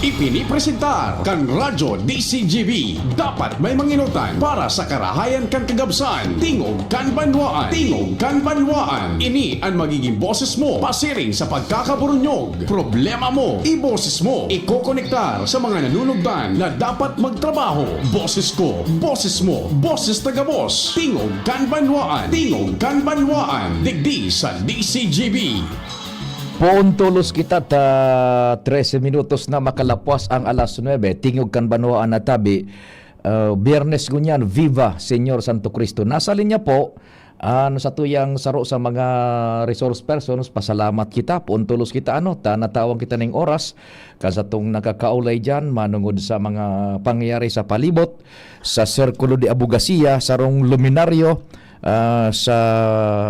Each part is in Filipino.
Ipinipresentar kan Radyo DCGB. Dapat may manginutan para sa karahayan kan kagabsan. Tingog kan banwaan. Tingog kan banwaan. Ini ang magiging boses mo pasiring sa pagkakaburunyog. Problema mo, iboses mo. Ikokonektar sa mga nanunugdan na dapat magtrabaho. Boses ko, boses mo, boses taga-boss. Tingog kan banwaan. Tingog kan banwaan. Digdi sa DCGB. Puntulos kita ta 13 minutos na makalapwas ang alas 9. Tingog kan banwaan na tabi. Biyernes gunyan, Viva Señor Santo Cristo. Nasa linya po, sa tuyang saro sa mga resource persons, pasalamat kita, puntulos kita natawag kita ng oras, kasatong nakakaulay dyan, manungod sa mga pangyayari sa palibot, sa Sirkulo de Abogacía, sarong luminaryo, sa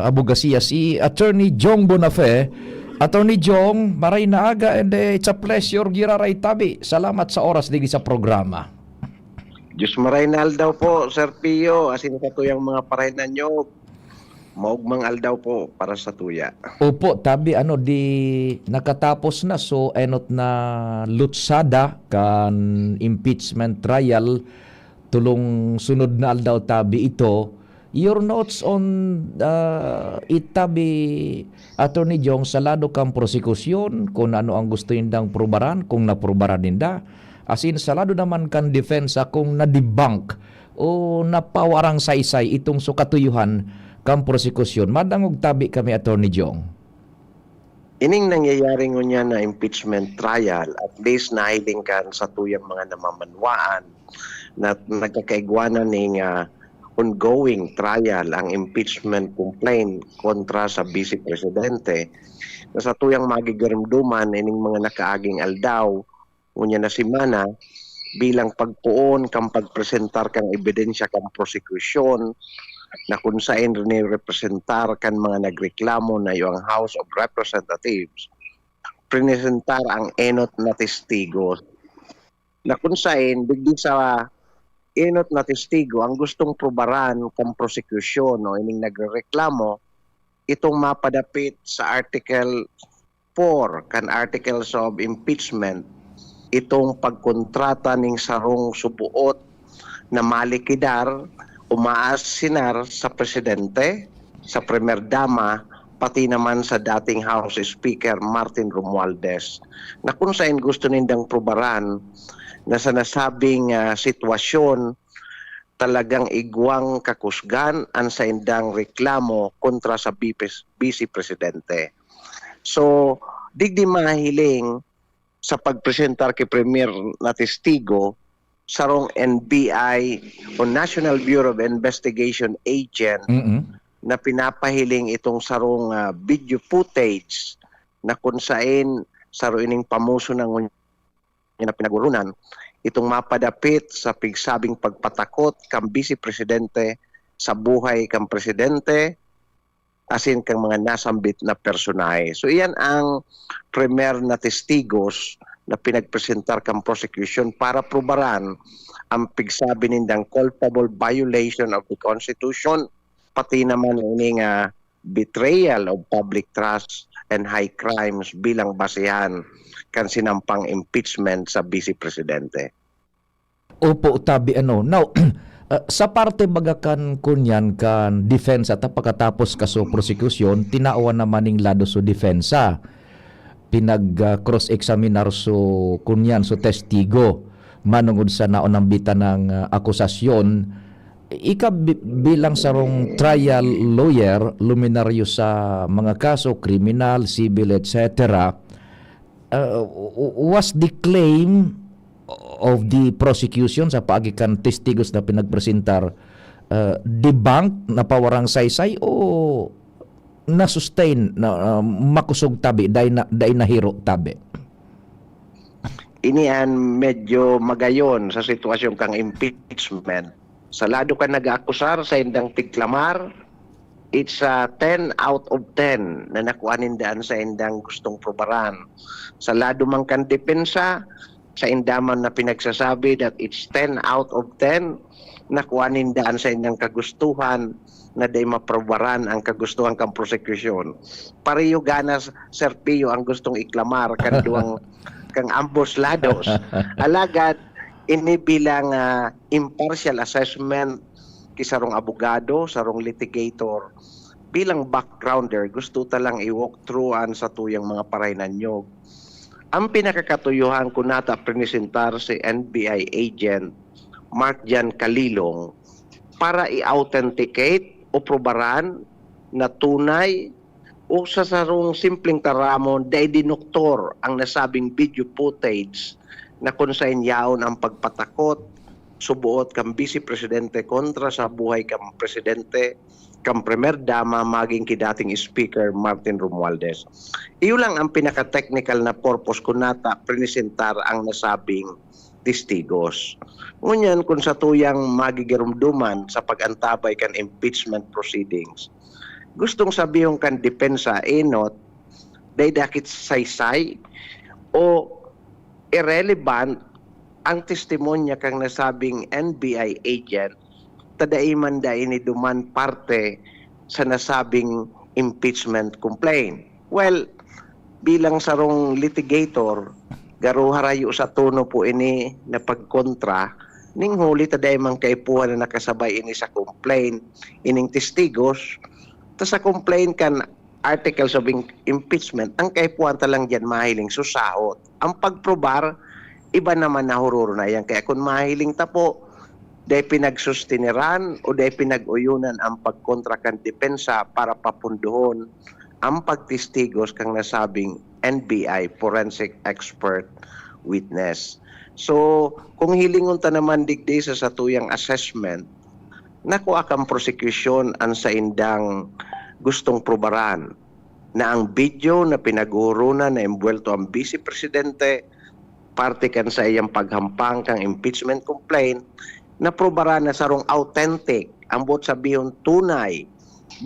Abogacía, si Attorney Jong Bonafé. Attorney Jong, maray na aga, and it's a pleasure giraray tabi. Salamat sa oras digi sa programa. Diyos maray na aldaw po, Sir Pio. Asin ka tuyang mga parainan nyo. Maugmang aldaw po para sa tuya. Opo, tabi di nakatapos na so enot na lutsada kan impeachment trial tulong sunod na aldaw tabi ito. Your notes on itabi Attorney Jong salado kang prosekusyon kung ano ang gusto nindang prubaran, kung naprubaran ninda. Asin salado naman kan defensa kung na-debunk o napawarang saysay itong sukatuyuhan kang prosekusyon. Madangog tabi kami Attorney Jong. Ining nangyayari ngunya na impeachment trial, at least nahiling kan sa tuyang mga namamanwaan na nagkakaigwanan ng ongoing trial ang impeachment complaint kontra sa Vice Presidente. Sa tuyang magigaramduman ining mga nakaaging aldaw unya na simana bilang pagpuon kang pagpresentar kang ebidensya kang prosekusyon na kung saan rin representar kan mga nagreklamo na yung House of Representatives presentar ang enot na testigos na kung saan digdi sa enot na testigo ang gustong probaran kang prosekusyon o ining nagreklamo itong mapadapit sa Article 4 kan Articles of Impeachment itong pagkontrata ning sarong subuot na malikidar umaasinar sa presidente, sa Premier Dama, pati naman sa dating House Speaker Martin Romualdez na kung saan gusto nindang probaran na sa nasabing sitwasyon talagang igwang kakusgan ang sa indang reklamo kontra sa Vice Presidente. So, digdi mahiling sa pagpresentar kay Premier na testigo sarong NBI o National Bureau of Investigation agent na pinapahiling itong sarong video footage na kung saan saro ining pamuso ng na pinagurunan itong mapadapit sa pigsabing pagpatakot kang Vice Presidente sa buhay kang Presidente asin kang mga nasambit na personahe. So iyan ang premier na testigos na pinagpresentar kang prosecution para probaran ang pigsabi nindang culpable violation of the Constitution pati naman ining betrayal of public trust and high crimes bilang basehan kan sinampang impeachment sa Vice Presidente. Opo, tabi Now, sa parte bagakan kunyan kan defensa at pagkatapos kaso prosekusyon, tinaawan naman ng lado so defensa. Pinag-cross-examinar so kunyan so testigo manungod sa naunang bita ng akusasyon. Ika bilang sarong trial lawyer, luminaryo sa mga kaso, kriminal, civil, etc., was the claim of the prosecution sa paagikan testigos na pinagpresentar debunked na pawarang saysay o na-sustain na makusog tabi dahil nahiro tabi? Inian medyo magayon sa sitwasyon kang impeachment. Sa lado ka nag-akusar sa indang tiglamar, it's 10 out of 10 na nakuanin daan sa indang gustong probaran. Sa lado man kan depensa, sa indaman na pinagsasabi that it's 10 out of 10 nakuanin daan sa indang kagustuhan na day maprobaran ang kagustuhan kang prosekusyon. Pareho ganas, Sir Pio, ang gustong iklamar kan duwang kang ambos lados. Alagad, ini bilang impartial assessment kisarong abogado, sarong litigator, bilang backgrounder, gusto talang i-walk through sa tuyang mga parainan nyo. Ang pinakakatuyuhan ko nata prinisentar si NBI agent Mark Jan Calilong para i-authenticate o probaran na tunay o sa sarong simpleng taramon dahil dinoktor ang nasabing video footage na kung saan yaon ang pagpatakot, subuot kang Vice Presidente kontra sa buhay kang Presidente, kang Premier Dama, maging kidating Speaker Martin Romualdez. Iyo lang ang pinaka-technical na purpose ko nata prinisentar ang nasabing testigos. Ngunyan kung sa tuyang magigirumduman sa pag-antabay kan impeachment proceedings, gustong sabihin kan depensa enot, day dakit saysay o irrelevant ang testimonya kang nasabing NBI agent tadaiman da ini duman parte sa nasabing impeachment complaint. Well, bilang sarong litigator, garo harayo sa tono po ini na pagkontra, ning huli tadaiman kaipuhan na nakasabay ini sa complaint, ining testigos, ta sa complaint kan articles of impeachment, ang kaipuhan talang dyan mahiling susahot. Ang pagprobar, iba naman na horor na yan. Kaya kung mahiling tapo, dahil pinagsustiniran o dahil pinag-uyunan ang pagkontra kan depensa para papunduhon ang pagtistigos kang nasabing NBI, forensic expert witness. So, kung hilingon ta naman digdi sa satuyang assessment, nakuha kang prosecution ang sa indang gustong probaran na ang video na pinag-uurunan na imbuelto ang Vice Presidente, parte kan sa iyang paghampang kang impeachment complaint, na probaran na sarong authentic, ang bot sabihon tunay,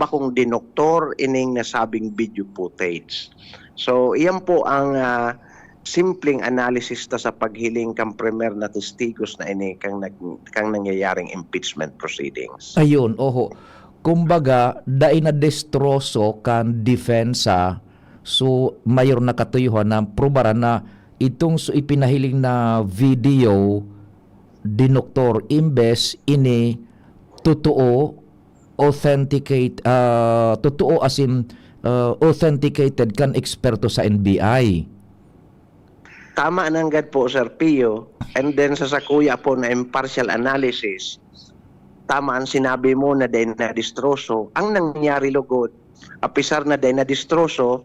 bakong dinoktor ining nasabing video footage. So, iyan po ang simpleng analysis ta sa paghiling kang premier na testigos na ini kang nangyayaring impeachment proceedings. Ayun, oho. Kumbaga, dai na destroso kan defensa, so mayor na katuyuhan na probaran na itong so ipinahiling na video dinoktor imbes ini totoo totoo as in authenticated kan eksperto sa NBI. Tama nanggad po, Sir Pio. And then sa sakuya po na impartial analysis, tama ang sinabi mo na dahil na-distroso. Ang nangyari lugod, apisar na dahil na-distroso,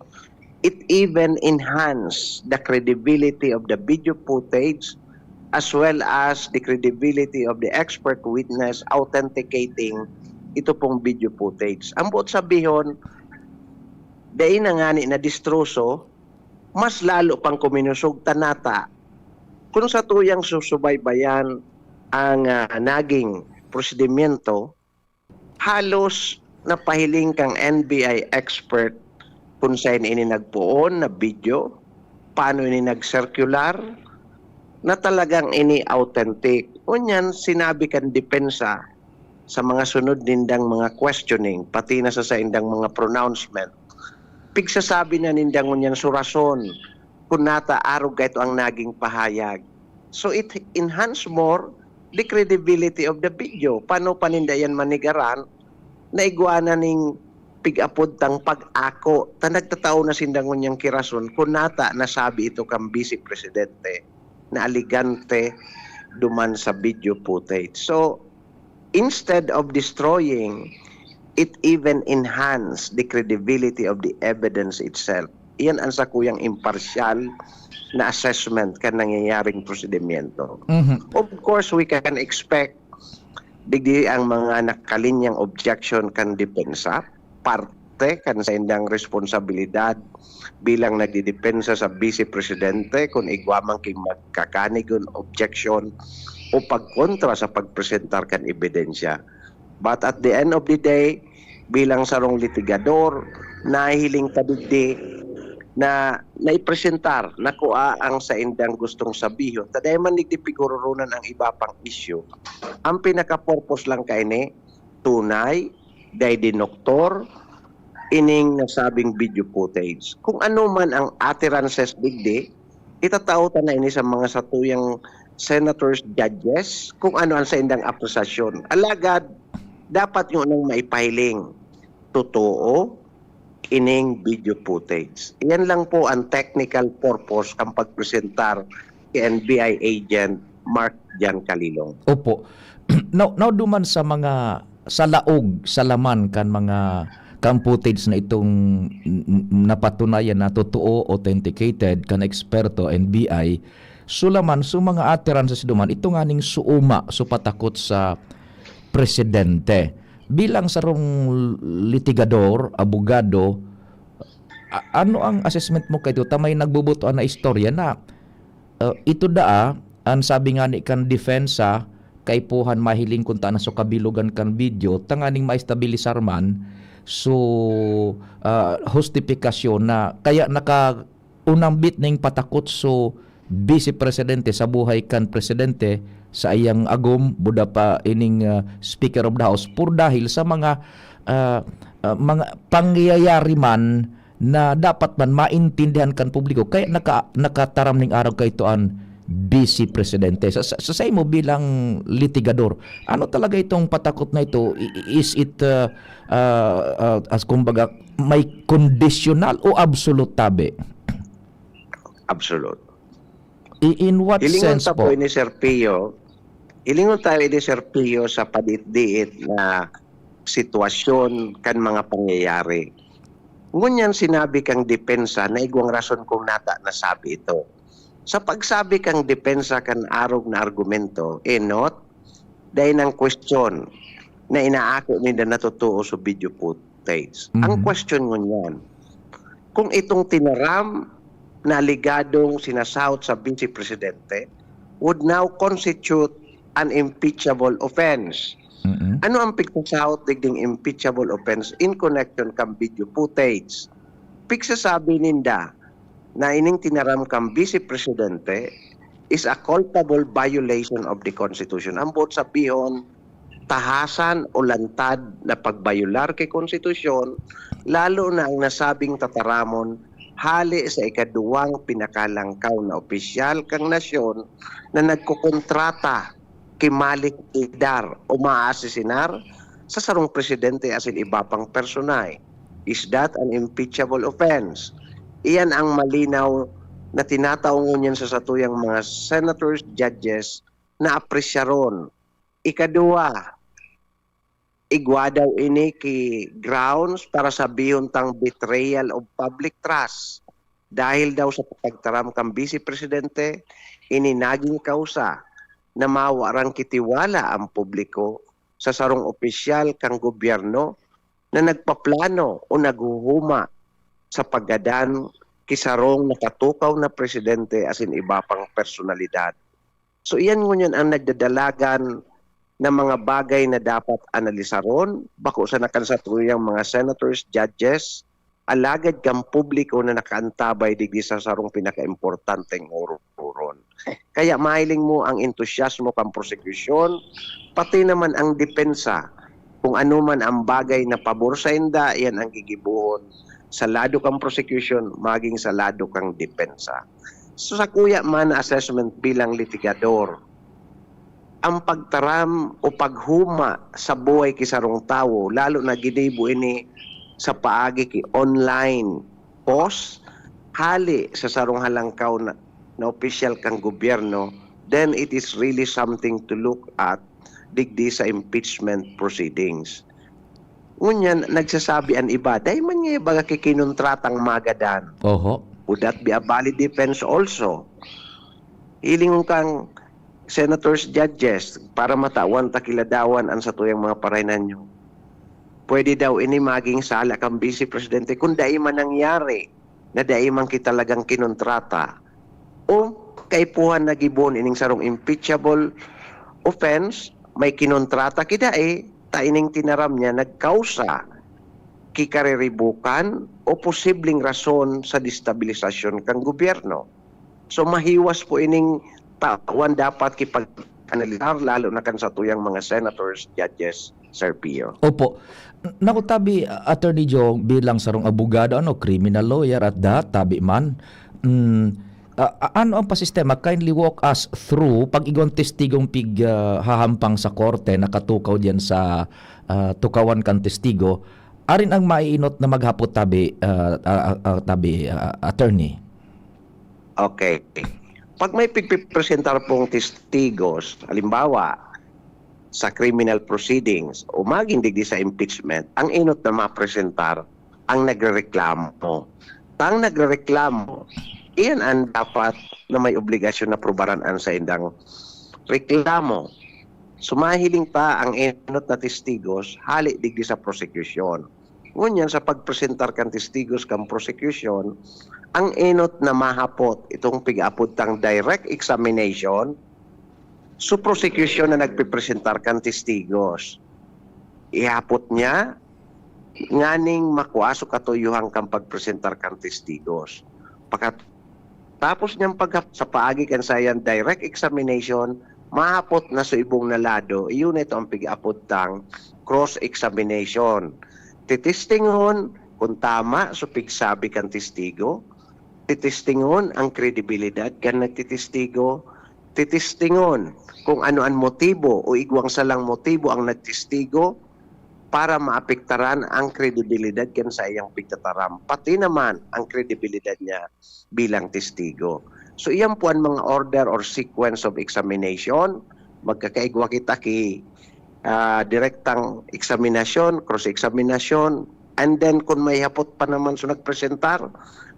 it even enhanced the credibility of the video footage as well as the credibility of the expert witness authenticating ito pong video footage. Ang buot sabihon, dahil na nga na distroso, mas lalo pang kuminusog tanata kung sa tuyang susubaybayan ang naging prosedimento, halos napahiling kang NBI expert kung saan ini nagpuon na video, paano ini nag-circular, na talagang ini authentic. Unyan, sinabi kan depensa sa mga sunod nindang mga questioning, pati na sa indang mga pronouncement. Pigsasabi na nindang unyan surason, kung nata arog ito ang naging pahayag. So it enhance more the credibility of the video. Paano panindayan manigaran na iguana ning pig-apod tang pag-ako. Nagtatao na sindang unyang kirason kung nata nasabi ito kang Vice Presidente na aligante duman sa video footage. So, instead of destroying, it even enhanced the credibility of the evidence itself. Iyan ang sakuyang impartial na assessment kan nangyayaring prosedimento. Mhm. Of course, we can expect digdi ang mga nakalinyang objection kan depensa, parte kan sa indang responsibilidad bilang nagdidepensa sa Vice Presidente kung igwamang king magkakanigon objection o pagkontra sa pagpresentar kan ebidensya. But at the end of the day, bilang sarong litigador, nahihiling kadigdi na naipresentar na kuha ang sa indang gustong sabihin. Taday man nagdipigururunan ang iba pang issue. Ang pinaka-purpose lang kaini, tunay, day dinoktor, ining nasabing video footage. Kung ano man ang utterances digdi, itatautan na ini sa mga satuyang senators, judges, kung ano ang sa indang akusasyon. Alagad, dapat yung anong maipahiling. Totoo, ining video footage. Iyan lang po ang technical purpose ang pagpresentar kay NBI agent Mark Jan Calilong. Opo. Now duman sa mga sa laog, sa laman kan mga footage na itong napatunayan na totoo, authenticated kan eksperto NBI, sulaman so mga ateran sa siduman ito nga ning suuma so patakot sa presidente. Bilang sarong litigador, abogado, ano ang assessment mo kay ito? Tamay nagbubutuan na istorya na ito daa, ang sabi nga ni kan defensa, kay puhan mahiling kung na so kabilugan kan video, tanganing maistabilisar man, so justifikasyon na kaya naka unang bit ning patakot so vice presidente sa buhay kan presidente sa iyang agom buda pa ining Speaker of the House pur dahil sa mga pangyayari man na dapat man maintindihan kan publiko kaya nakataram ning araw kay tuan vice presidente sa mo bilang litigador, ano talaga itong patakot na ito? Is it as kumbaga may conditional o absolute tabi? Absolute. In what sense po? Ilingon tayo ni Sir Pio sa padit-diit na sitwasyon kan mga pangyayari. Ngunyan sinabi kang depensa na igwang rason kung nata nasabi ito. Sa pagsabi kang depensa kan arog na argumento, not dahil ng question na inaako nila natutuo sa video footage. Ang question ngunyan, kung itong tinaram na ligadong sinasahot sa Vice Presidente would now constitute an impeachable offense. Ano ang pagkasahot digding impeachable offense in connection kang video footage? Pagsasabi ninda na ining tinaram kang Vice Presidente is a culpable violation of the Constitution. Ang bot sabihon, tahasan o lantad na pagbayular kay Konstitusyon, lalo na ang nasabing tataramon hali sa ikaduwang pinakalangkaw na opisyal kang nasyon na nagkukontrata kay Malik Idar o maaasisinar sa sarong presidente asin iba pang personay. Is that an impeachable offense? Iyan ang malinaw na tinataong niyan sa satuyang mga senators, judges na apresyaron. Ikaduwa, igwa daw ini ki grounds para sabihon tang betrayal of public trust. Dahil daw sa pagtaram kang Vice Presidente, ini naging kausa na mawarang kitiwala ang publiko sa sarong opisyal kang gobyerno na nagpaplano o naghuhuma sa paggadan kisarong nakatukaw na presidente asin iba pang personalidad. So iyan ngunyan ang nagdadalagan na mga bagay na dapat analisaron bako sa nakansatuyang mga senators, judges, alagad kang publiko na nakaantabay digdi sa sarong pinakaimportanteng uron. Kaya mahiling mo ang entusiasmo kang prosecution, pati naman ang depensa. Kung ano man ang bagay na pabor sa inda, yan ang gigibuhon sa lado kang prosecution, maging sa lado kang depensa. So sa kuya man assessment bilang litigador, ang pagtaram o paghuma sa buhay kisarong tao, lalo na ginibo ini sa paagi ki online post, hali sa sarong halangkaw na opisyal kang gobyerno, then it is really something to look at digdi sa impeachment proceedings. Ngunyan, nagsasabi ang iba, dahil man nga baga kikinuntratang magadan. Oho. Would that be a valid defense also? Hiling kang senators, judges, para matawan takiladawan ang satuyang mga parainan nyo. Pwede daw ini maging sala kang Vice Presidente kung dahil man nangyari na dahil man kitalagang kinontrata o kaipuhan na gibon ining sarong impeachable offense, may kinontrata kidae, taining tinaram niya nagkausa kikariribukan o posibleng rason sa destabilisasyon kang gobyerno. So mahiwas po ining tawan dapat kipag-analisar lalo na kan sa tuyang mga senators, judges, Sir Pio. Opo. Nakutabi, Attorney Joe, bilang sarong abogado, criminal lawyer at tabi man, Ano ang pasistema? Kindly walk us through pag igong testigong hahampang sa korte, nakatukaw diyan sa tukawan kan testigo, arin ang maiinot na maghapot tabi, attorney. Okay. Pag may pagpipresentar pong testigos, halimbawa, sa criminal proceedings o maging digdi sa impeachment, ang inot na mapresentar ang nagrereklamo. Ang nagrereklamo, iyan ang dapat na may obligasyon na probaraan sa indang reklamo. Sumahiling pa ang inot na testigos, hali digdi sa prosecution. Ngunyan sa pagpresentar kan testigos kan prosecution, ang inot na mahapot itong pig-apod tang direct examination, so prosecution na nagpipresentar kan testigos. Ihapot niya, nganing makuaso katuyuhang kang pagpresentar kan testigos. Tapos niyang sa paagi kan sayan direct examination, mahapot na sa ibong nalado, iyon ito ang pig-apod tang cross-examination. Titistingon kung tama so pigsabi kan testigo, titistingon ang kredibilidad kan nagtitistigo, titistingon kung ano ang motibo o igwang salang motibo ang nagtestigo para maapektaran ang kredibilidad kan sa iyang pigtataram, pati naman ang kredibilidad niya bilang testigo. So iyan po ang mga order or sequence of examination. Magkakaigwa kita direktang examinasyon, cross-examinasyon, and then kung may hapot pa naman so nagpresentar,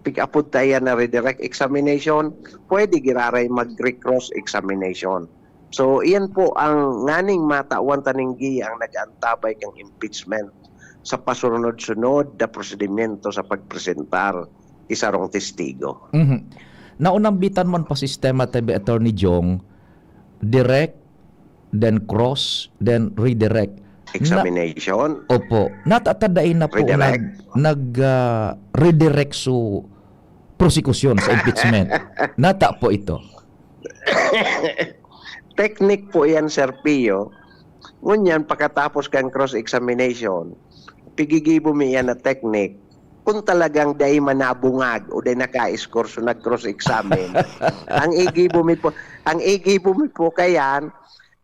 pig-apod tayo na redirect examination, pwede giraray mag-cross examination. So iyan po ang nganing matawan taninggi ang nag-antabay kang impeachment sa pasunod-sunod na prosedimento sa pagpresentar isarong testigo. Mm-hmm. Naunambitan man pa sistema tabi Attorney Jong, direct, then cross, then redirect. Examination. Opo. Natatadain na po nag-redirect so prosecution sa impeachment. Nata po ito. Technique po yan, Sir Pio. Ngunyan, pagkatapos kang cross-examination, pigigibo mo yan na technique. Kung talagang day manabungag o day naka-score so nag-cross-examine, ang igibo mo po kayan,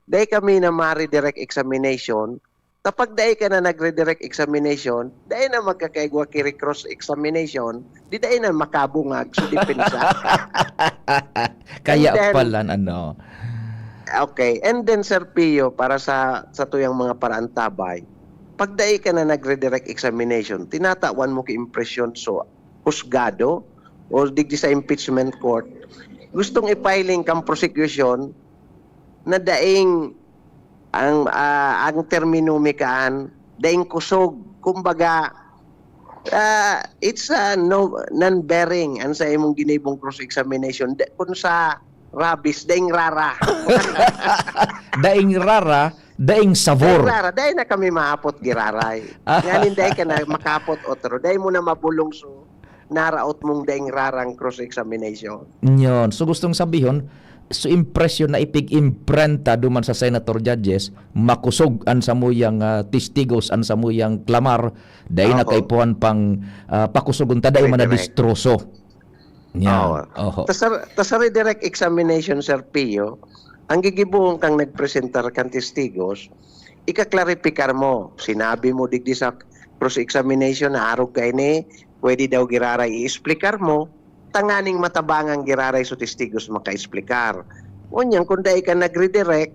day kami na ma-redirect examination. Kapag day ka na nag-redirect examination, day na magkakaigwa kiri cross-examination, di day na makabungag so depensa. Kaya pala ano. Okay, and then Sir Pio, para sa tuyang mga paraantabay, pag day ka na nag-redirect examination, tinatawan mo ki-impression so husgado o digdi sa impeachment court, gustong ipiling kang prosecution na daing ang terminomikaan, daing kusog, kumbaga, it's non-bearing ang sa imong ginibong cross-examination. Kung sa rabis, daing rara. Daing rara, daing sabor. Daing rara, daing na kami maapot giraray. Nganin daing ka na makapot otro, daing mo na mabulong so naraot mong daing rarang cross-examination. Nyon. So gustong sabihin, so impression na ipig-imprenta duman sa senator judges, makusog an sa muyang testigos, an sa muyang klamar, dahi na kaipuan pang pakusugon taday man na distroso. Yeah. Tas redirect examination, Sir Pio, ang gigibuong kang nagpresentar kang testigos, ikaklarifikar mo, sinabi mo digdi sa cross-examination na arog kay ni, pwede daw giraray i-explicar mo, tanganing matabangang giraray so testigos maka-explicar. Unyang kung dahi ka nag-redirect,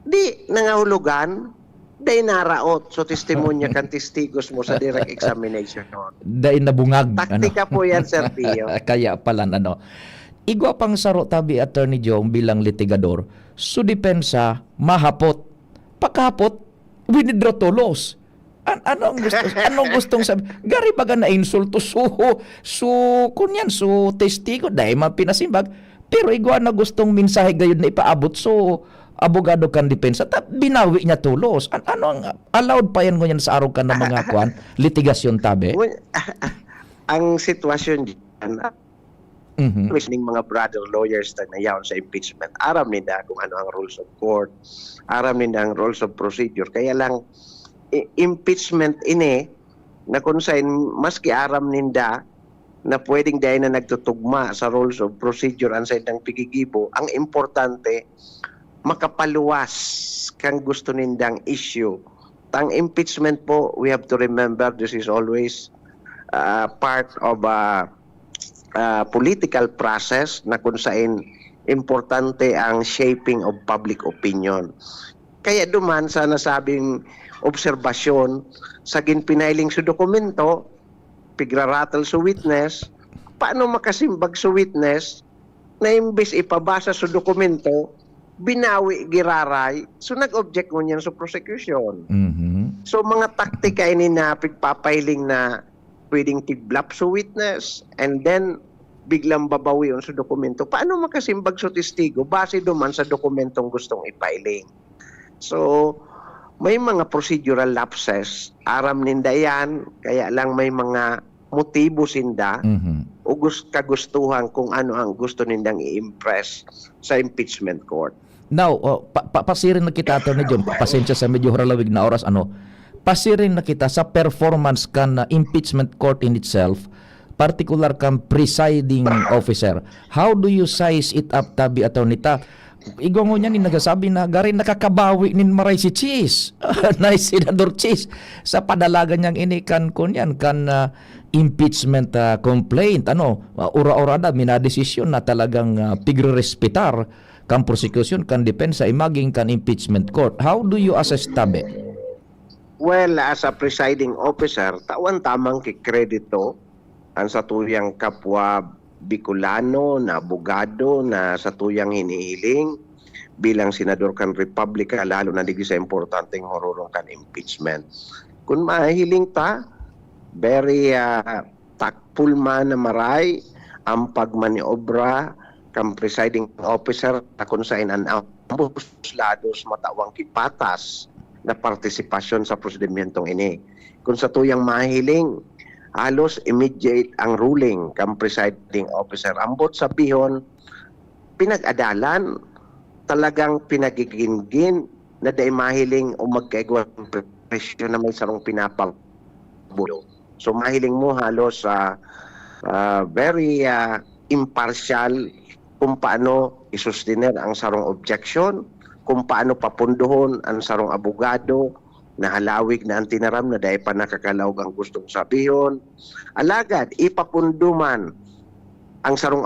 di nangahulugan, dahi naraot so testimonya kan testigos mo sa direct examination. Dahi nabungag. Taktika po yan, Sir Pio. Kaya pala ano. Igwa pang saro tabi Attorney Jong bilang litigador, so depensa mahapot. Pagkahapot, withdraw to loss. Anong gustong sabi? Gari baga na insulto kunyan so testigo dahil mapinasimbag, pero igwa na gustong mensahe gayon na ipaabot so abogado kan depensa binawi niya tulos. Ano ang allowed pa yan ngunyan sa araw ka ng mga litigasyon tabi? Ang sitwasyon diyan, listening mga brother lawyers na nayaw sa impeachment, aram nila kung ano ang rules of court, aram nila ang rules of procedure, kaya lang impeachment ini na kung saan maski aram ninda na pwedeng dahil na nagtutugma sa rules of procedure ang side ng pigigibo. Ang importante, makapaluwas kang gusto nindang issue. Tang impeachment po, we have to remember this is always part of a political process na kung saan importante ang shaping of public opinion. Kaya duman sa nasabing obserbasyon sa ginpinailing sa dokumento, pigrarattle sa witness, paano makasimbag sa witness na imbes ipabasa sa dokumento, binawi giraray, so nag-object mo niyan sa prosecution. Mhm. So mga taktika ini na pagpapailing na pwedeng tiblap sa witness and then biglang babawi yun sa dokumento. Paano makasimbag sa testigo base duman sa dokumentong gustong ipailing? So, may mga procedural lapses, aram ninda yan, kaya lang may mga motibo sinda Mhm. o kagustuhan kung ano ang gusto nindang i-impress sa impeachment court. Now, pasirin na kita, Attorney John, pasensya sa medyo haralawig na oras, pasirin na kita sa performance kan na impeachment court in itself, particular kan presiding officer. How do you size it up, Tabi, Attorney ta? Igong niya ni nagasabi na garin nakakabawi nin maray si Cheese na Senador Cheese sa padalagan niyang inikan ko niyan kan impeachment complaint ura-ura na minadesisyon na talagang pigre-respetar kan prosecution kan depensa imaging kan impeachment court. How do you assess, Tabi? Well, as a presiding officer, tawan tamang kikredito ang sa tuyang kapwa Bicolano na abogado na sa tuyang hinihiling bilang senador kan Republika, lalo na digi sa importanteng hororong kan impeachment. Kung mahiling ta, very takpul man na maray ang pagmaniobra kan presiding officer na kung saan ang ambos lados matawang kipatas na partisipasyon sa prosedementong ini. Kung sa tuyang mahiling, halos immediate ang ruling kam presiding officer. Ambot sabihon, pinag-adalan, talagang pinagigingin na dahil mahiling o magkaigwa presyo na may sarong pinapabulo. So mahiling mo halos very impartial kung paano isustinir ang sarong objection, kung paano papunduhon ang sarong abogado, na halawig na ang tinaram na dahil pa nakakalawag ang gustong sabihin. Alagad, ipapunduman ang sarong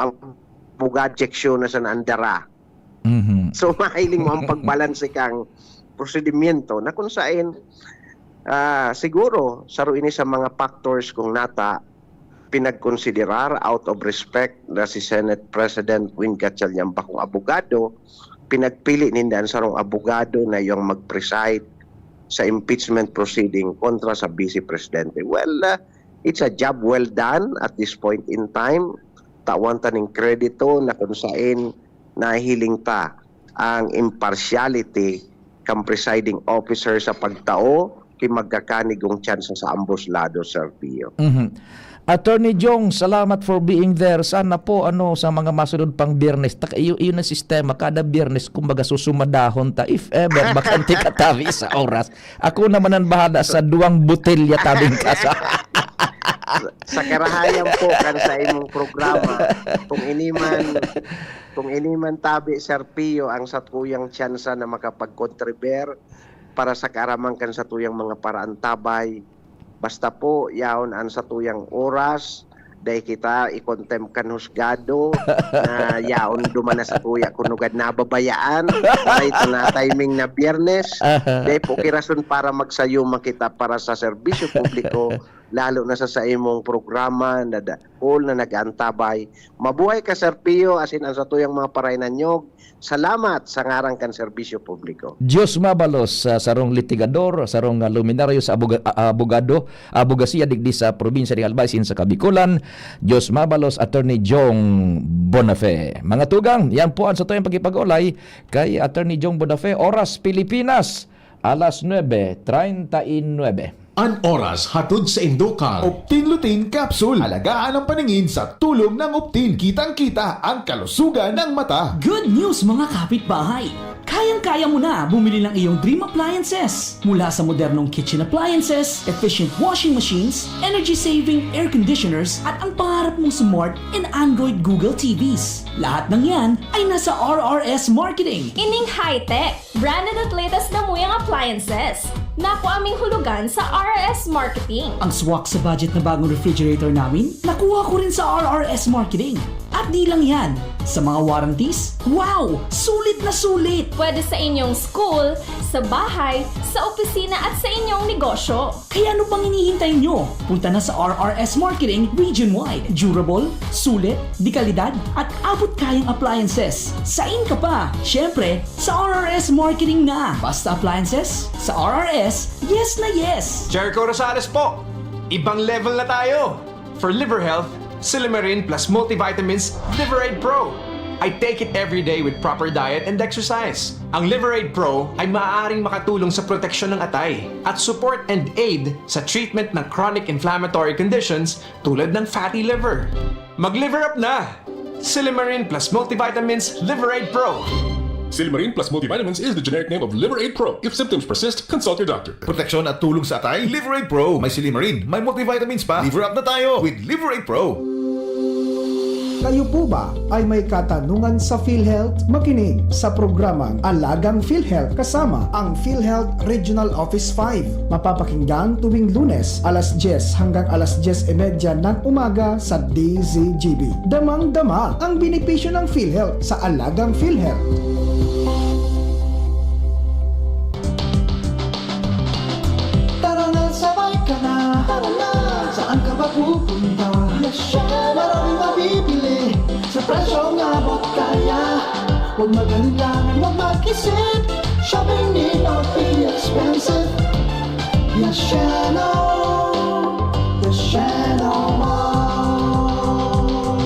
abogad-jeksyon na sa naandara. Mhm. So, mahiling mo ang pagbalanse kang prosedimento na kung saan siguro, saro ini sa mga factors kung nata pinagkonsiderar out of respect na si Senate President Win Gatchalian kung abogado, pinagpili ninda ang sarong abogado na yung mag-preside sa impeachment proceeding kontra sa Vice Presidente. Well, it's a job well done at this point in time. Tawan ta ng kredito na kung saan nahiling ta ang impartiality kam presiding officer sa pagtao kay magkakanigong tsansa sa ambos lados, Sir Pio. Mhm. Attorney Jong, salamat for being there. Sana po sa mga masunod pang Biyernes, iyon ang sistema, kada Biyernes kumbaga susumadahon ta if ever bakante ka tabi sa oras. Ako naman ang bahala sa 2 botelya tabing kasa. Sa karahayan po kan sa imong programa, kung iniman tabi, Sir Pio, ang satuyang tsansa na makapag-contriber para sa kaaraman kan sa tuyang mga paraan tabay. Basta po, yaon ang sa tuyang oras, dahil kita i-contempt kan husgado, na yaon dumana sa tuya kunugad na babayaan, para ito na timing na Biyernes, dahil po kirason para magsayuma kita para sa serbisyo publiko, lalo na sa imong programa na all na nag-antabay. Mabuhay ka, Sir Pio, asin ang sa tuyang mga parainan nyo. Salamat sa ngarang kan serbisyo publiko. Diyos mabalos sa sarong litigador, sarong luminaryo sa abogado, abogasiya digdi sa probinsya ng Albay sa Kabikulan. Diyos mabalos, Attorney Jong Bonafe. Mga tugang, yan po ang sa tuyang pagipag-ulay kay Attorney Jong Bonafe. Oras Pilipinas, alas 9:39. An oras hatod sa Indocal. Optin Lutein Capsule. Alagaan ang paningin sa tulong ng Optin. Kitang-kita ang kalusugan ng mata. Good news mga kapitbahay! Kayang-kaya mo na bumili ng iyong dream appliances. Mula sa modernong kitchen appliances, efficient washing machines, energy-saving air conditioners, at ang pangarap mong smart and Android Google TVs. Lahat ng yan ay nasa RRS Marketing. Ining high-tech, branded at latest na muyang appliances. Naku aming hulugan sa RRS Marketing. Ang swak sa budget na bagong refrigerator namin, nakuha ko rin sa RRS Marketing. At di lang yan, sa mga warranties, wow! Sulit na sulit! Pwede sa inyong school, sa bahay, sa opisina at sa inyong negosyo. Kaya ano pang hinihintay nyo? Punta na sa RRS Marketing region-wide. Durable, sulit, di kalidad, at abot kayang appliances. Sain ka pa! Siyempre, sa RRS Marketing na! Basta appliances, sa RRS, yes na yes! Jericho Rosales po! Ibang level na tayo! For liver health, Silimarin plus multivitamins Liverade Pro. I take it every day with proper diet and exercise. Ang Liverade Pro ay maaaring makatulong sa proteksyon ng atay at support and aid sa treatment ng chronic inflammatory conditions tulad ng fatty liver. Mag-liver up na! Silimarin plus multivitamins Liverade Pro. Silimarin plus multivitamins is the generic name of Liverade Pro. If symptoms persist, consult your doctor. Proteksyon at tulong sa atay, Liverade Pro. May Silimarin, may multivitamins pa. Liver up na tayo with Liverade Pro. Kayo po ba ay may katanungan sa PhilHealth? Makinig sa programang Alagang PhilHealth kasama ang PhilHealth Regional Office 5. Mapapakinggan tuwing Lunes alas 10 hanggang alas 10:30 ng umaga sa DZGB. Damang-dama ang benepisyo ng PhilHealth sa Alagang PhilHealth. Tara na, sabay ka na. Tara na, saan ka ba pupunta? Maraming mabibili sa presyong abot kaya. Huwag mag-alilangan, huwag mag-isip. Shopping need not be expensive. Yashano Mall. Yashano Mall.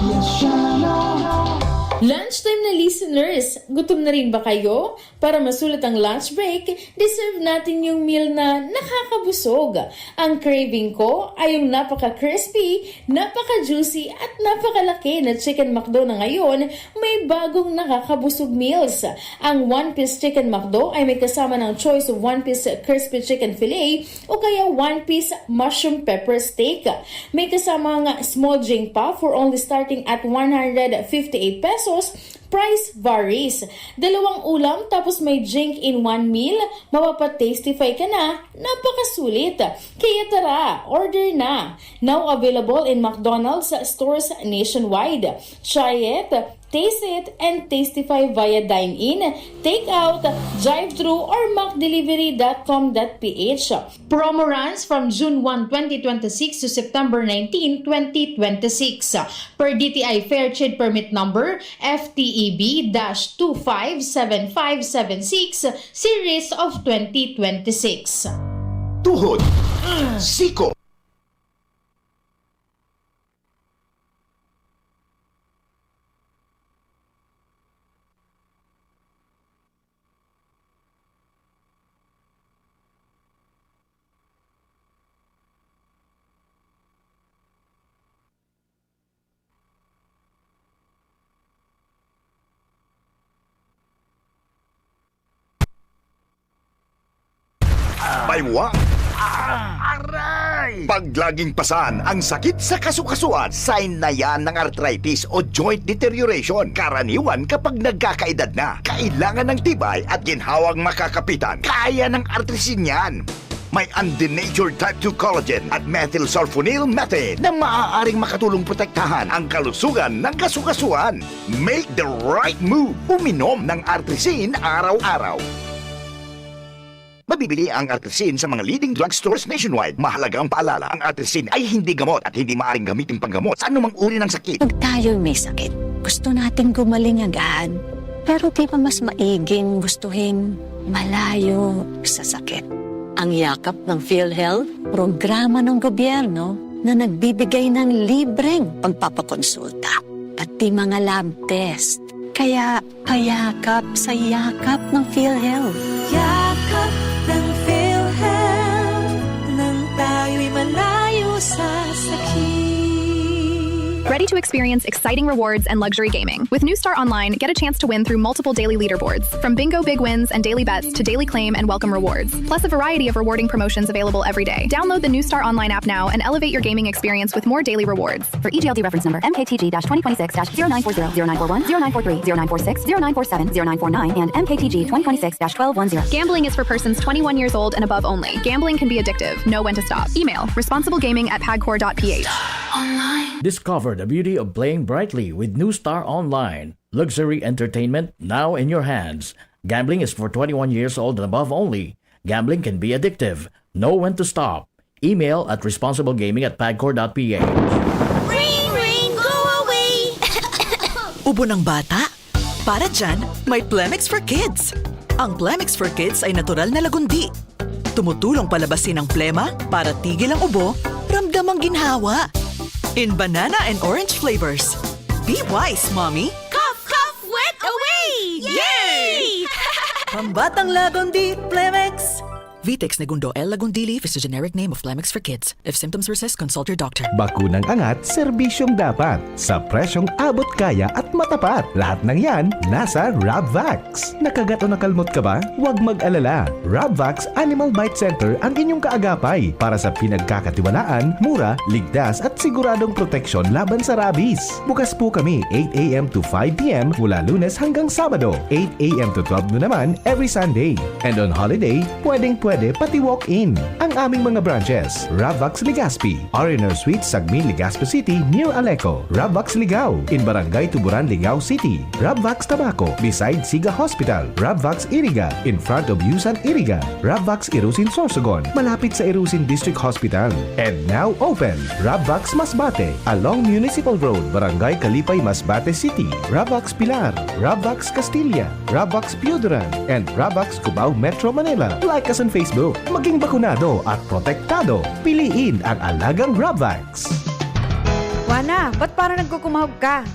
Yashano. Lunchtime na listeners, gutom na rin ba kayo? Para masulit ang lunch break, deserve natin yung meal na nakakabusog. Ang craving ko ay yung napaka-crispy, napaka-juicy at napakalaki na Chicken McDo na ngayon may bagong nakakabusog meals. Ang one-piece Chicken McDo ay may kasama ng choice of one-piece crispy chicken fillet o kaya one-piece mushroom pepper steak. May kasamang small drink pa for only starting at 158 pesos. Price varies. 2 ulam tapos may drink in 1 meal, mapapatastify ka na, napakasulit. Kaya tara, order na. Now available in McDonald's stores nationwide. Try it, taste it, and tastify via dine-in, take-out, drive-thru, or macdelivery.com.ph. Promo runs from June 1, 2026 to September 19, 2026. Per DTI Fair Trade Permit Number FTEB-257576 Series of 2026. Tuhod, siko. Baywa! Aray! Pag laging pasan ang sakit sa kasukasuan, sign na yan ng arthritis o joint deterioration. Karaniwan kapag nagkakaedad na. Kailangan ng tibay at ginhawang makakapitan. Kaya ng artrisin yan. May undenatured type 2 collagen at methylsulfonyl methane na maaaring makatulong protektahan ang kalusugan ng kasukasuan. Make the right move. Uminom ng artrisin araw-araw. Mabibili ang artrisin sa mga leading drugstores nationwide. Mahalaga ang paalala, ang artrisin ay hindi gamot at hindi maaaring gamitin panggamot sa anumang uri ng sakit. Pag tayo'y may sakit, gusto natin gumaling agad. Pero di ba mas maiging gustuhin malayo sa sakit? Ang yakap ng PhilHealth, programa ng gobyerno na nagbibigay ng libreng pagpapakonsulta, pati mga lab test. Kaya payakap sa yakap ng PhilHealth. Yakap ng PhilHealth, nang tayo'y malayo sa sakit. Ready to experience exciting rewards and luxury gaming? With New Star Online, get a chance to win through multiple daily leaderboards, from bingo big wins and daily bets to daily claim and welcome rewards, plus a variety of rewarding promotions available every day. Download the New Star Online app now and elevate your gaming experience with more daily rewards. For EGLD reference number MKTG-2026-0940, 0940, 0943, 0946, 0947, 0949, and MKTG 2026-1210. Gambling is for persons 21 years old and above only. Gambling can be addictive. Know when to stop. Email responsiblegaming@pagcor.ph. Discover the beauty of playing brightly with New Star Online. Luxury entertainment now in your hands. Gambling is for 21 years old and above only. Gambling can be addictive. Know when to stop. Email at responsiblegaming@pagcor.ph. Ring, ring, go away! Ubo ng bata? Para dyan, may Plemix for Kids. Ang Plemix for Kids ay natural na lagundi. Tumutulong palabasin ang plema para tigil ang ubo, ramdam ang ginhawa. In banana and orange flavors. Be wise, Mommy! Cough, cough, wet away! Yay! Pambatang lagundi, Plemix! Vitex Negundo L. Lagundili is the generic name of Plemix for Kids. If symptoms persist, consult your doctor. Bakunang angat, serbisyong dapat. Sa presyong abot kaya at matapat. Lahat ng yan, nasa Rabvax. Nakagat o nakalmot ka ba? Huwag mag-alala. Rabvax Animal Bite Center ang inyong kaagapay para sa pinagkakatiwalaan, mura, ligtas at siguradong proteksyon laban sa rabies. Bukas po kami 8 a.m. to 5 p.m. mula Lunes hanggang Sabado. 8 a.m. to 12 noon naman every Sunday. And on holiday, pwede pati walk-in. Ang aming mga branches, Rabvax Legazpi, R&R Suite, Sagmin, Legazpi City, near Aleco. Rabvax Ligao, in Barangay Tuburan, Ligao City. Rabvax Tabaco, beside Siga Hospital. Rabvax Iriga, in front of Yusan Iriga. Rabvax Irusin Sorsogon, malapit sa Irusin District Hospital. And now open, Rabvax Masbate, along Municipal Road, Barangay Kalipay, Masbate City. Rabvax Pilar, Rabvax Castilla, Rabvax Piuduran, and Rabvax Cubao, Metro Manila. Like us on Facebook. Maging bakunado at protektado. Piliin ang alagang Rabvax. Wana, ba't parang nagkukumahog ka?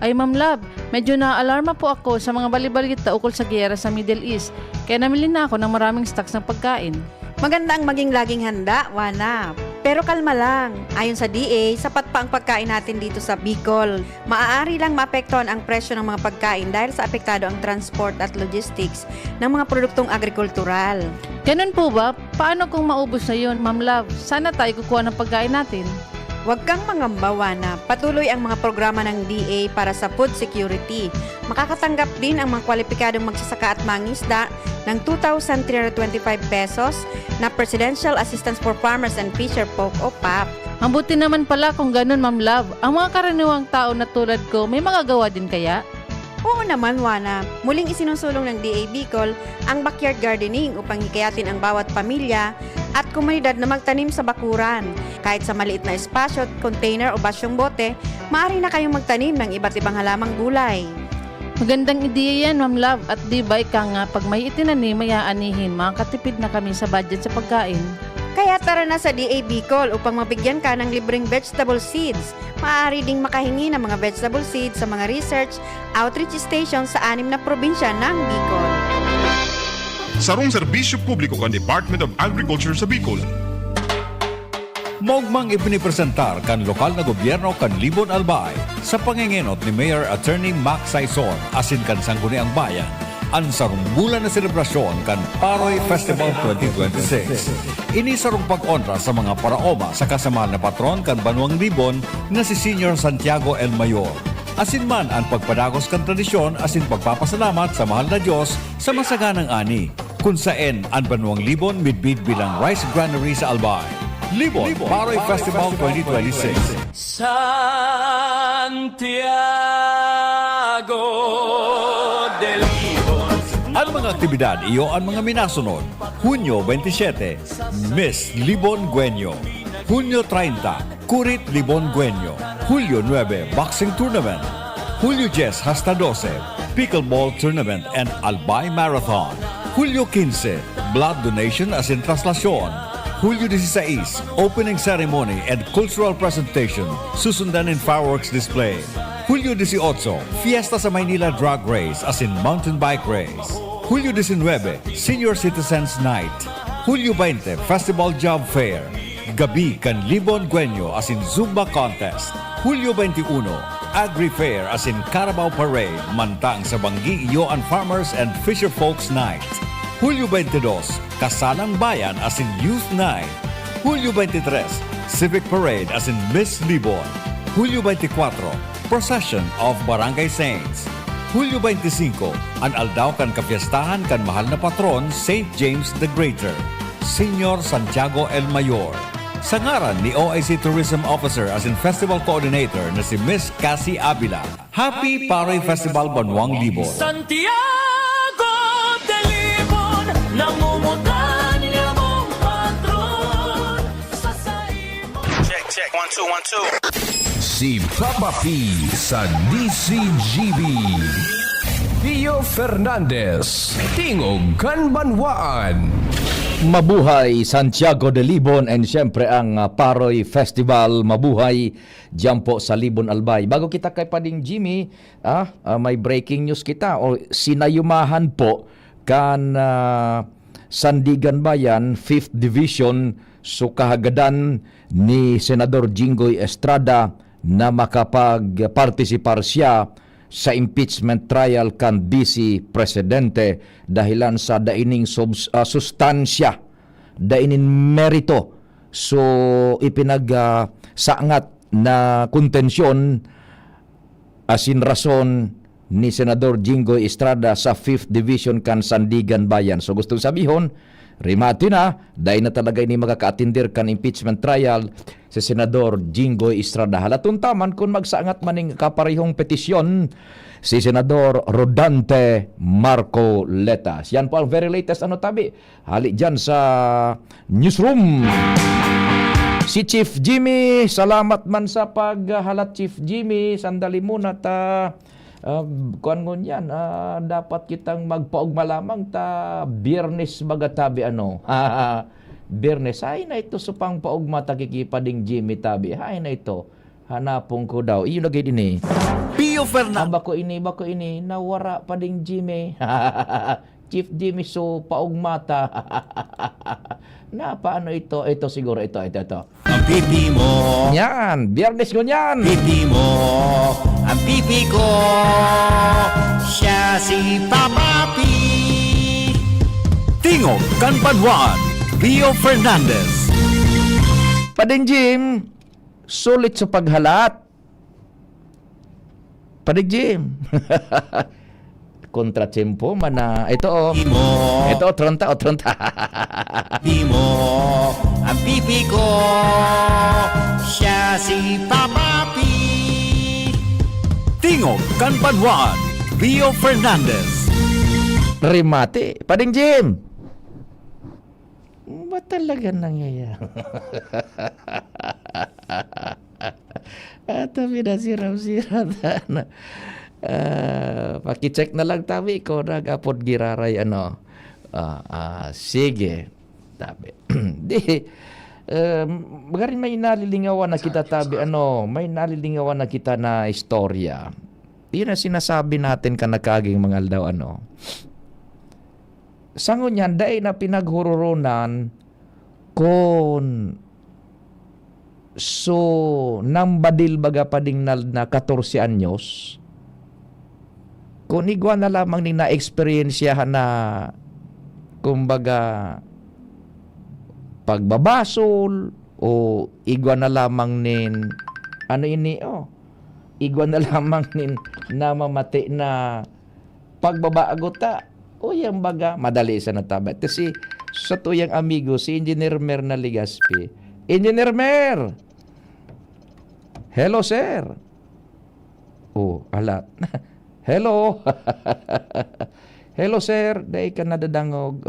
Ay Ma'am Love, medyo na-alarma po ako sa mga balibalita ukol sa giyera sa Middle East. Kaya namili na ako ng maraming stocks ng pagkain. Maganda ang maging laging handa, Wana. Pero kalma lang. Ayon sa DA, sapat pa ang pagkain natin dito sa Bicol. Maaari lang maapektuhan ang presyo ng mga pagkain dahil sa apektado ang transport at logistics ng mga produktong agrikultural. Ganun po ba? Paano kung maubos na yun, Ma'am Love? Sana tayo kukuha ng pagkain natin. Huwag kang mangamba, Wana. Patuloy ang mga programa ng DA para sa food security. Makakatanggap din ang mga kwalipikadong magsasaka at mangisda ng 2,325 pesos na Presidential Assistance for Farmers and Fisher Folk o PAP. Ang buti naman pala kung ganun, Ma'am Love. Ang mga karaniwang tao na tulad ko, may magagawa din kaya? Oo naman, Wana. Muling isinusulong ng DA Bicol ang backyard gardening upang hikayatin ang bawat pamilya at komunidad na magtanim sa bakuran. Kahit sa maliit na espasyo, container o basyong bote, maaari na kayong magtanim ng iba't ibang halamang gulay. Magandang ideya yan, Ma'am Love. At di ba ika nga, pag may itinanim, may aanihin, makakatipid na kami sa budget sa pagkain. Kaya tara na sa DA Bicol upang mabigyan ka ng libreng vegetable seeds. Maaari ding makahingi ng mga vegetable seeds sa mga research outreach stations sa 6 na probinsya ng Bicol. Sarong serbisyo publiko kan Department of Agriculture sa Bicol. Mogmang ipinipresentar kan lokal na gobyerno kan Libon Albay sa pangingenot ni Mayor Attorney Mac Saison asin kan Sangguniang Bayan ang sarong bulan na selebrasyon kan Paroy Festival 2026. Ini sarong pag-onra sa mga paraoma sa kasamahan na patron kan Banwang Libon na si Senior Santiago El Mayor. Asin man ang pagpadagos kan tradisyon asin pagpapasalamat sa mahal na Diyos sa masaganang ani. Kung saan ang Banwang Libon midbid bilang rice granary sa Albay. Libon Paroy Festival 2026. Santiago del Libon. Ang mga aktibidad iyo ang mga minasunod. Hunyo 27, Miss Libon Guenyo. Hunyo 30, Kurit Libon Guenyo. Hulyo 9, Boxing Tournament. Hulyo 10 hasta 12, Pickleball Tournament and Albay Marathon. Hulyo 15, Blood Donation as in Traslasyon. Hulyo 16, opening ceremony and cultural presentation, susundan in fireworks display. Hulyo 18, fiesta sa Maynila Drag Race as in mountain bike race. Hulyo 19, Senior Citizens Night. Hulyo 20, Festival Job Fair. Gabi Canlibon Gueño as in Zumba Contest. Hulyo 21, Agri Fair as in Carabao Parade, mantang sa Banggi Ioan Farmers and Fisher Folks Night. Hulyo 22, Kasalang Bayan as in Youth Night. Hulyo 23, Civic Parade as in Miss Libon. Hulyo 24, Procession of Barangay Saints. Hulyo 25, an aldaw kan kapiestahan kan mahal na patron St. James the Greater, Senior Santiago El Mayor. Sa ngaran ni OIC Tourism Officer as in Festival Coordinator na si Miss Cassie Abila. Happy Paroy Festival Banwang Libon. Santiago de Libon, namumutan niya mong patron sa saimo. Check, 1 2 1 2. Si Papa P sa DCGB. Pio Fernandez, Tingog Kanbanwaan. Mabuhay Santiago de Libon and siyempre ang Paroy Festival. Mabuhay dyan po sa Libon Albay. Bago kita kay Pading Jimmy, may breaking news kita. O sinayumahan po kan Sandigan Bayan 5th Division so kahagadan ni Senador Jinggoy Estrada na makapag-partisipar siya sa impeachment trial kan Vice Presidente dahilan sa daining sustansya, daining merito. So ipinagsaangat na kontensyon asin rason ni Senador Jinggoy Estrada sa 5th Division kan Sandigan Bayan. So gustong sabihon, rimati na, dahil na talaga ini makaka-attindir kan impeachment trial si Senador Jinggoy Estrada. Halatun taman kung magsaangat maning kaparehong petisyon si Senador Rodante Marcoletas. Yan po ang very latest tabi. Hali dyan sa newsroom. Si Chief Jimmy, salamat man sa paghalat Chief Jimmy. Sandali muna kuan ngon yan, dapat kitang magpaugma lamang Biyernes magatabi Biyernes, ay na ito supang paugma takikipading Jimmy tabi, ay na ito hanapong ko daw, iyo lagi din Pio Fernandez. Bako ini, nawara pa ding Jimmy. Chief Jimmy, so paugmata. Na paano ito? Ito siguro, ito. Ang pipi mo. Yan, Biyernes ko yan. Pipi mo. Ang pipi ko. Siya si Papa P. Tingog Kanbanwaan, Pio Fernandez. Pading Jim, sulit sa paghalat. Pading Jim. Kontratempo mana ito ito 30 Pipi mo. Ang pipi ko. Siya si Papa P. Tingog Kanbanwaan, Pio Fernandez. Rimate, Pading Jim. Ba talaga nangyayari? Tapi na siram-siram na. Paki-check na lang tabi ko nag-apod giraray sige tabi. Di magarin may nalilingawan na kita tabi may nalilingawan na kita na istorya. Yun na sinasabi natin kanakaging mga aldaw sangon yan dahil na pinaghururunan kon so nambadil baga pading na 14 anyos kung igwa na lamang ning na-experiensyahan na kumbaga pagbabasol o igwa na lamang nin igwa na lamang nin namamati na pagbabaagota o yung baga madali sa natabat. Kasi sa tuyang amigo si Engineer Mer na Ligaspi. Engineer Mer! Hello sir! Alat. Hello. Hello sir, dai ka nadadangog.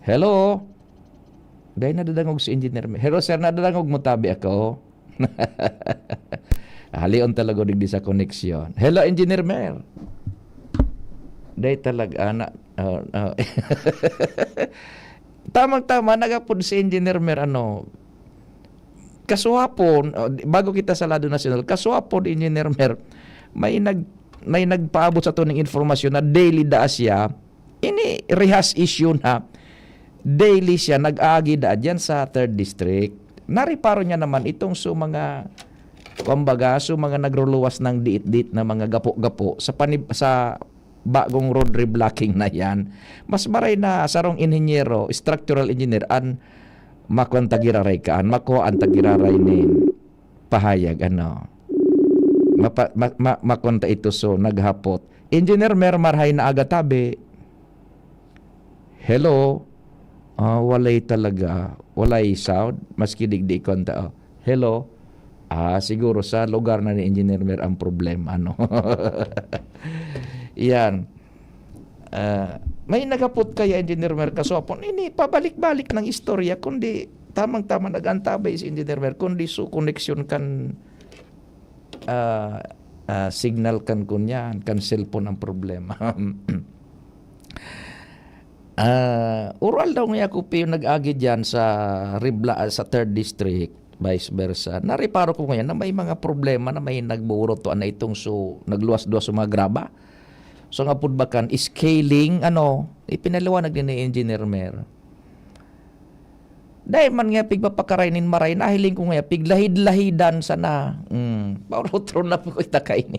Hello. Dai nadadangog si Engineer. Hello sir, nadadangog mo tabi ako. Halion talaga digdi sa koneksyon. Hello Engineer Mer. Dai talaga tamang-tama nagapod si Engineer Mer kasuhapon, bago kita sa Lado Nacional, kasuhapon Engineer Mer, may nagpaabot sa tuning informasyon na daily da siya, ini rehas issue na daily siya nag-agi da dyan sa 3rd District. Nariparo niya naman itong mga nagruluwas ng diit-diit na mga gapo-gapo sa bagong road reblocking na yan. Mas maray na sarong inhinyero, structural engineer, makuha ang tagiraray kaan, makuha ang tagiraray ni pahayag, makunta ito so naghapot. Engineer Mermarhay na agatabi, hello, walay talaga, walay sound, maski digdi konta, hello, siguro sa lugar na ni Engineer Mer ang problema, yan. May nagapot kaya Engineer Mer kasopon, ini pabalik-balik ng istorya, kundi tamang-tama nagantabay si Engineer Mer, kundi so connection kan signal kan kunyan, kan cellphone ang problema. Ural daw nga ako nag-agi dyan sa sa 3rd District, vice versa. Nariparo ko ngayon na may mga problema na may nagbuurot to na itong nagluwas-duwas sa mga graba. So nga pudbakan, scaling, ipinaliwanag din ni Engineer Mer. Dahil man nga pigpapakarainin maray, nahiling ko nga piglahid-lahidan sana. Paurotro na po ko itakain.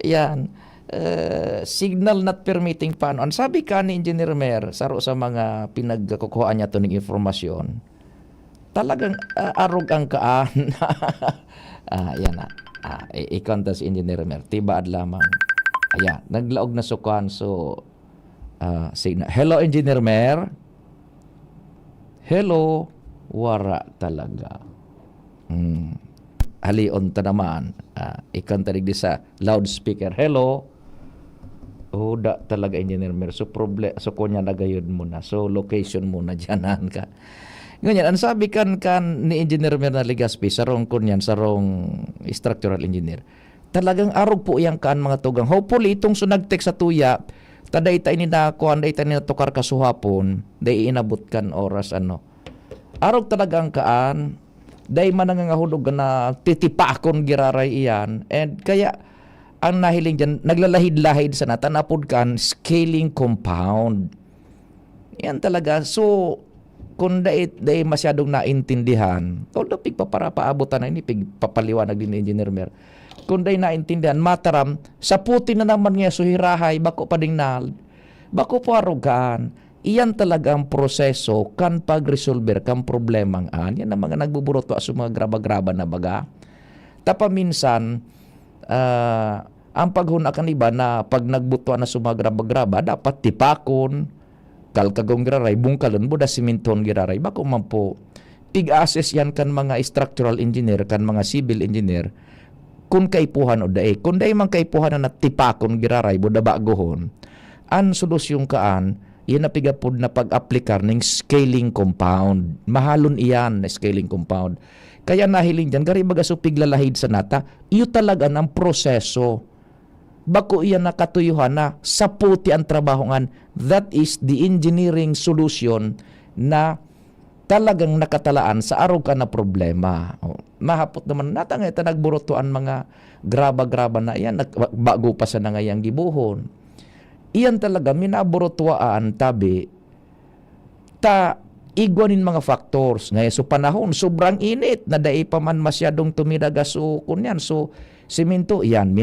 Yan. Signal not permitting paano. Ang sabi ka ni Engineer Mer, saro sa mga pinagkukuhaan niya to ng informasyon, talagang arog ang kaan. Yan na. Ikonta si Engineer Mer. Tibaad lamang. Ayan, naglaog na sukan. So, signal. Hello, Engineer Mer. Hello. Wara talaga. Halion ta naman. Ikanta digdi sa loudspeaker. Hello. Da talaga Engineer Mer. So, kunya nagayod mo na. So, location mo na dyanan ka. Ganyan, ang sabi kan ni Engineer Mer na Legaspi, sarong kunyan, sarong structural engineer. Talagang arog po yang kan mga tugang. Hopefully itong sunagtek sa tuya, taday tayo ni nakuan, day tayo ni natukar kasuhapon, day inabot kan oras Arog talagang kaan, day manangangahulog na titipakon giraray iyan. And kaya ang nahiling dyan, naglalahid-lahid sa natanapod kan scaling compound. Yan talaga. So, kung day masyadong naintindihan, although pigpaparapaabutan na ini, pigpapaliwanag din ni Engineer Mer, kung day naintindihan, mataram, sa puti na naman nga suhirahay, bako pa ding bako po arugaan. Iyan talaga ang proseso kan pag-resolver kan problemang yan ang mga nagbuburot sa mga graba-graba na baga. Tapaminsan, ang paghunakan iba na pag nagbutuan na mga graba-graba, dapat tipakon, kalkagong giraray, bungkalon, buda siminton giraray, bako man po, pig-assess yan kan mga structural engineer, kan mga civil engineer, kung kaipuhan o dae. Kung dae mang kaipuhan na natipakon giraray, buda bagohon, ang solusyon kaan, yan na pigapod na pag-aplikar ng scaling compound. Mahalon iyan na scaling compound. Kaya nahiling dyan, garibaga so piglalahid sa nata, iyo talaga ng proseso. Bako iyan nakatuyuhan na sa puti ang trabahongan. That is the engineering solution na talagang nakatalaan sa araw ka na problema. Mahapot naman natang ito nagburotuan mga graba-graba na iyan, bago pa sa nangayang gibuhon. Iyan talaga minaburotuaan tabi ta igwanin mga factors. Ngayon so panahon sobrang init na dai pa man masyadong tumidaga so kunyan. So simento iyan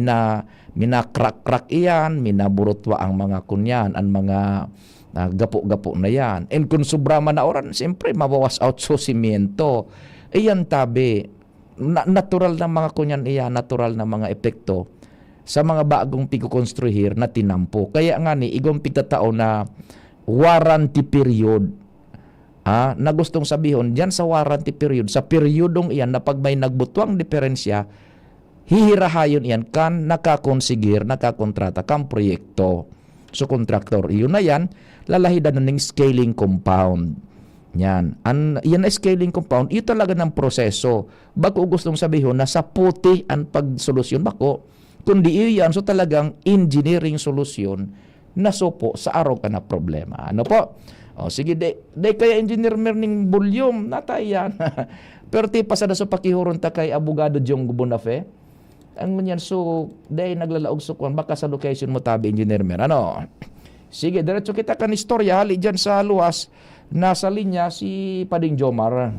mina-crack iyan, minaburotwa ang mga kunyan, ang mga gapo-gapo na yan. And kung sobra man na oran, siyempre mabawas out so simento. Iyan tabi, natural na mga kunyan iyan, natural na mga epekto sa mga bagong pikukonstruhir na tinampo. Kaya nga ni, igong pigtatao na warranty period. Na gustong sabihin, dyan sa warranty period, sa periodong iyan na pag may nagbutwang diferensya, hihirahayon iyan kan nakakonsigir, nakakontrata kan proyekto. So, kontraktor, yun na yan, lalahidan na ng scaling compound. Yan. Yan na scaling compound, ito talaga ng proseso. Bako gustong sabihin na sa puti ang pagsolusyon, bako, kundi iyan, so talagang engineering solusyon na sopo sa araw ka na problema. Ano po? O sige, de kaya engineer ning volume, natay yan. Pero ti pasada sa pakihuron ta kay abogado Jong Bunafe. Ang manyan, so, day naglalaog sukwan, baka sa location mo tabi, engineer mer. Ano? Sige, diretso kita kan istorya, hali dyan sa luwas, nasa linya si Pading Jomar.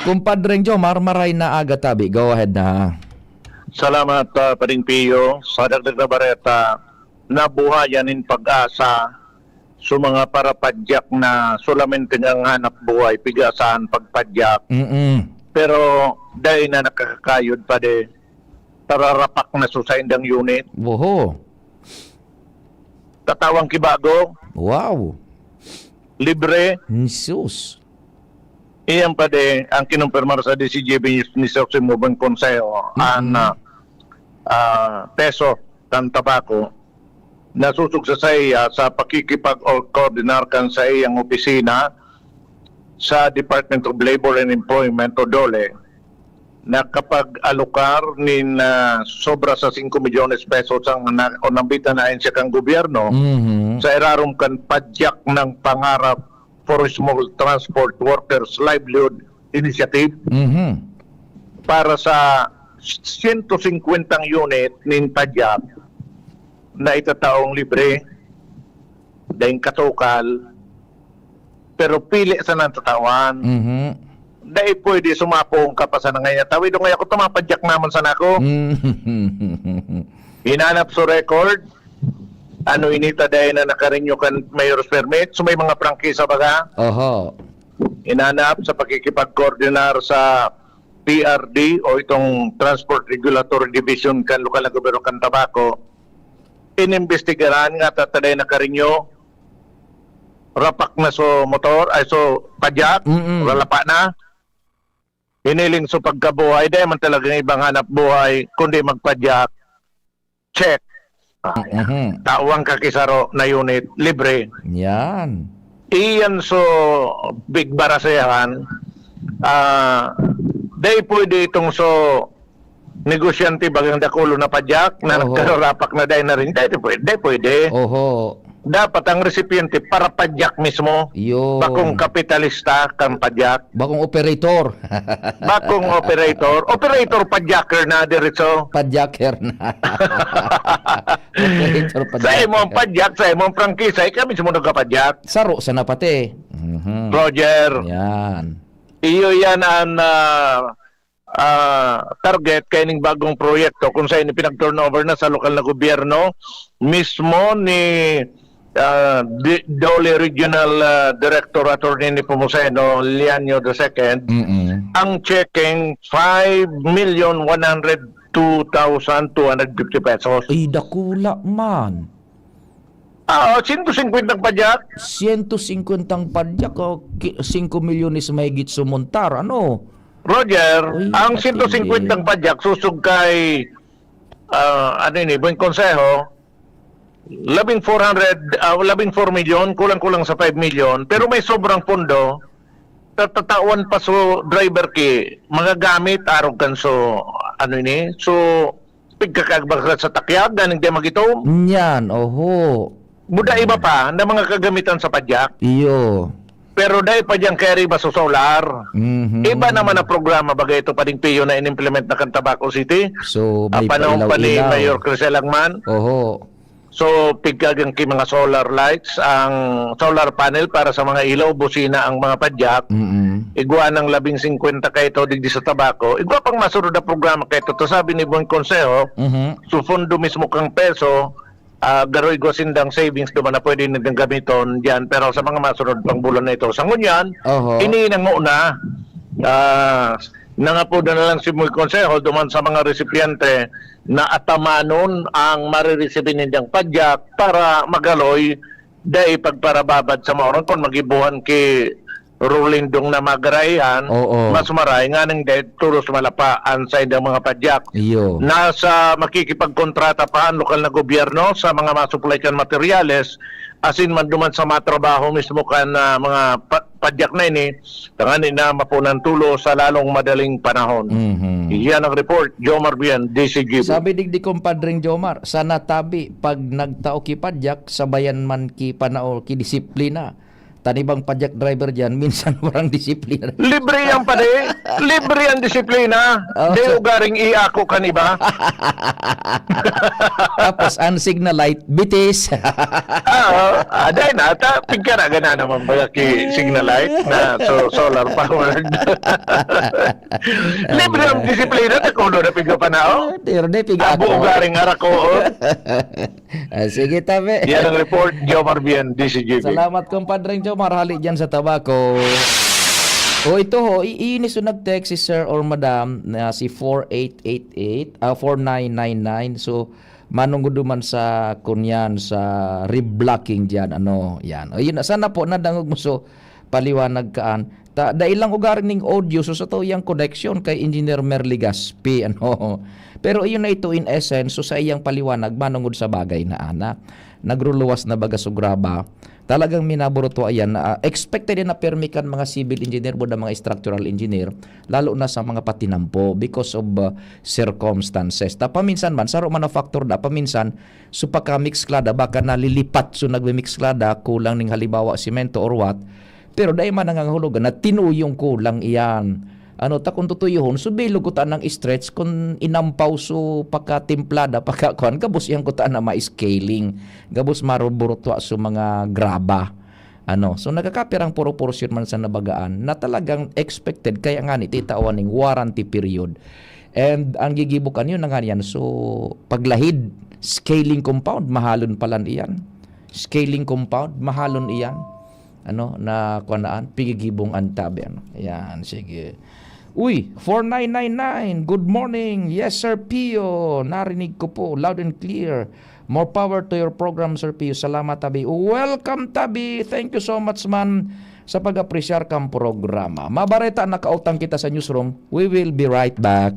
Kumpadreng Jomar, maray na aga tabi. Go ahead na. Salamat, Pading Pio. Sa dagdag na bareta, nabuhayan in pag-asa sa mga parapadyak na solamente ang hanap buhay, pigasaan pagpadyak. Pero dahil na nakakayod pa de, tararapak na sa indang unit. Woho. Tatawang kibago. Wow. Libre. Jesus. Iyan pa de, ang kinumpirmar sa DCGB ni Jose Mubang Consejo, peso ng tabako, nasusog sa iya sa pakikipag-coordinar kan sa iyang opisina sa Department of Labor and Employment o DOLE na kapag alokar nin sobra sa 5 milyones pesos ang nambitan na siya kang gobyerno sa irarom kan padyak ng pangarap for Small Transport Workers Livelihood Initiative para sa 150 unit nin padyak na itataong libre dahil katukal pero pili sa natatawan dahil pwede sumapong kapasan na ngayon tawid o ngayon ako tumapadyak naman sa nako hinanap sa record ano inita dahil na nakarenew kan mayor's permit so may mga prangkisa baga hinanap sa pakikipag-coordinar sa PRD o itong Transport Regulatory Division kan lokal na gobyerno kan tabako inimbestigaran nga tataday na karinyo rapak na so motor ay so padyak lalapa na hiniling so pagkabuhay dahil man talagang ibang hanap buhay kundi magpadyak check tawang kakisaro na unit libre yan iyan so big barasehan dahil pwede itong so negosyante bagang dakulo na padyak na nagkarapak na dahil na rin dahil pwede dapat ang recipiente para padyak mismo bakong kapitalista kang padyak bakong operator operator padyaker na diretso padyaker na operator padyaker sa imong padyak sa imong prangkisa kami mismo nagkapadyak saro sa napate Roger yan iyo yan ang target kaining bagong proyekto kung saan pinag-turnover na sa lokal na gobyerno mismo ni Dole Regional Director Attorney ni Pumuseno Lianyo II ang checking 5,102,250 pesos ay dakula man 150 ang padyak 150 ang padyak 5 milyones mahigit sumontar ano Roger, ang 150 ng padyak susug kay Buong Consejo 14 milyon, kulang-kulang sa 5 milyon, pero may sobrang pondo tatawan pa so driver ki magagamit arog kan so so pigkakagbag sa takyag ganing di magitom yan buda iba pa na mga kagamitan sa padyak iyo pero dahil pa diyang carry ba sa solar iba naman na programa bagay ito Pading Pio na in-implement na kan Tabaco City so may panahon pa ni Mayor Crisel Langman so pigkagang ki mga solar lights ang solar panel para sa mga ilaw busina ang mga padyak igwa ng 50 kay ito digdi sa Tabaco igwa pang masunod na programa kay ito to sabi ni Buong Consejo so fondo mismo kang peso garoy gosindang savings naman na pwede nang gamiton diyan pero sa mga masunod pang bulan na ito sa ngunyan iniinango na nangapoda na lang si Muy Consejo duman sa mga recipiente na atamanon ang marireceive nindang padyak para magaloy dahil pagparababad sa mga orang kung magibuhan ki rulindong na magaraihan mas maray nga nang dahil tulos malapaan sa indang mga padyak nasa makikipagkontrata pa ang lokal na gobyerno sa mga masupply kan materyales asin man duman sa matrabaho mismo kan mga padyak na ini, tangani na mapunan tulo sa lalong madaling panahon. Iyan ang report, Jomar Bian, DCGB. Sabi digdi kompadring Jomar, sana tabi pag nagtao ki padyak, sabayan man ki panao ki disiplina. Tanibang padyak driver dyan, minsan warang disiplina. Libre yan pa de. Libre ang disiplina. Di ugaring iako kaniba. Tapos ang signal light, bitis. Aday na, pigkara gana naman ba ki signal light na solar powered. Libre ang disiplina, takulo na piga pa na, Abo ugaring arako. Sige, tabi. Yan ang report, Jomar Bian, DCGB. Salamat, kompadring Jomar, hali dyan sa tabako. Ito ho, iinis o nag-text si sir or madam na si 4999. So, manungguduman sa kunyan sa reblocking dyan. Yan. Yun, sana po, nadangog mo so paliwanag kaan. Dahil lang ugaring ning audio, so sa to yung connection kay Engineer Merly Gaspi. Pero iyon na ito in essence, so sa iyang paliwanag, manungod sa bagay na ana. Nagruluwas na baga sugraba. Talagang minaburuto ayan na expected na permikan mga civil engineer o mga structural engineer, lalo na sa mga patinampo because of circumstances. Paminsan man, sa manufacturer paminsan, so pagka-mix klada, baka nalilipat so nagme-mix klada, kulang ning halimbawa simento or what, pero dahil man nangangahulugan na tinuyong kulang iyan. Kung tutuyuhon, so bilog kutaan ng stretch kung inampaw so pagka-timplada, pagka-kuhan, gabos iyang kutaan na ma-scaling, gabos maruburutwa so mga graba. So nagkakapirang puro porsyon man sa nabagaan na talagang expected, kaya nga nititawa ning warranty period. And ang gigibukan yun na nga yan, so paglahid, scaling compound, mahalon palan iyan. Scaling compound, mahalon iyan. Na kuanaan, pigigibong antabi. Yan, sige. Uy, 4999, good morning. Yes, Sir Pio. Narinig ko po, loud and clear. More power to your program, Sir Pio. Salamat, Tabi. Welcome, Tabi. Thank you so much, man, sa pag-apresyar kang programa. Mabareta, nakautang kita sa newsroom. We will be right back.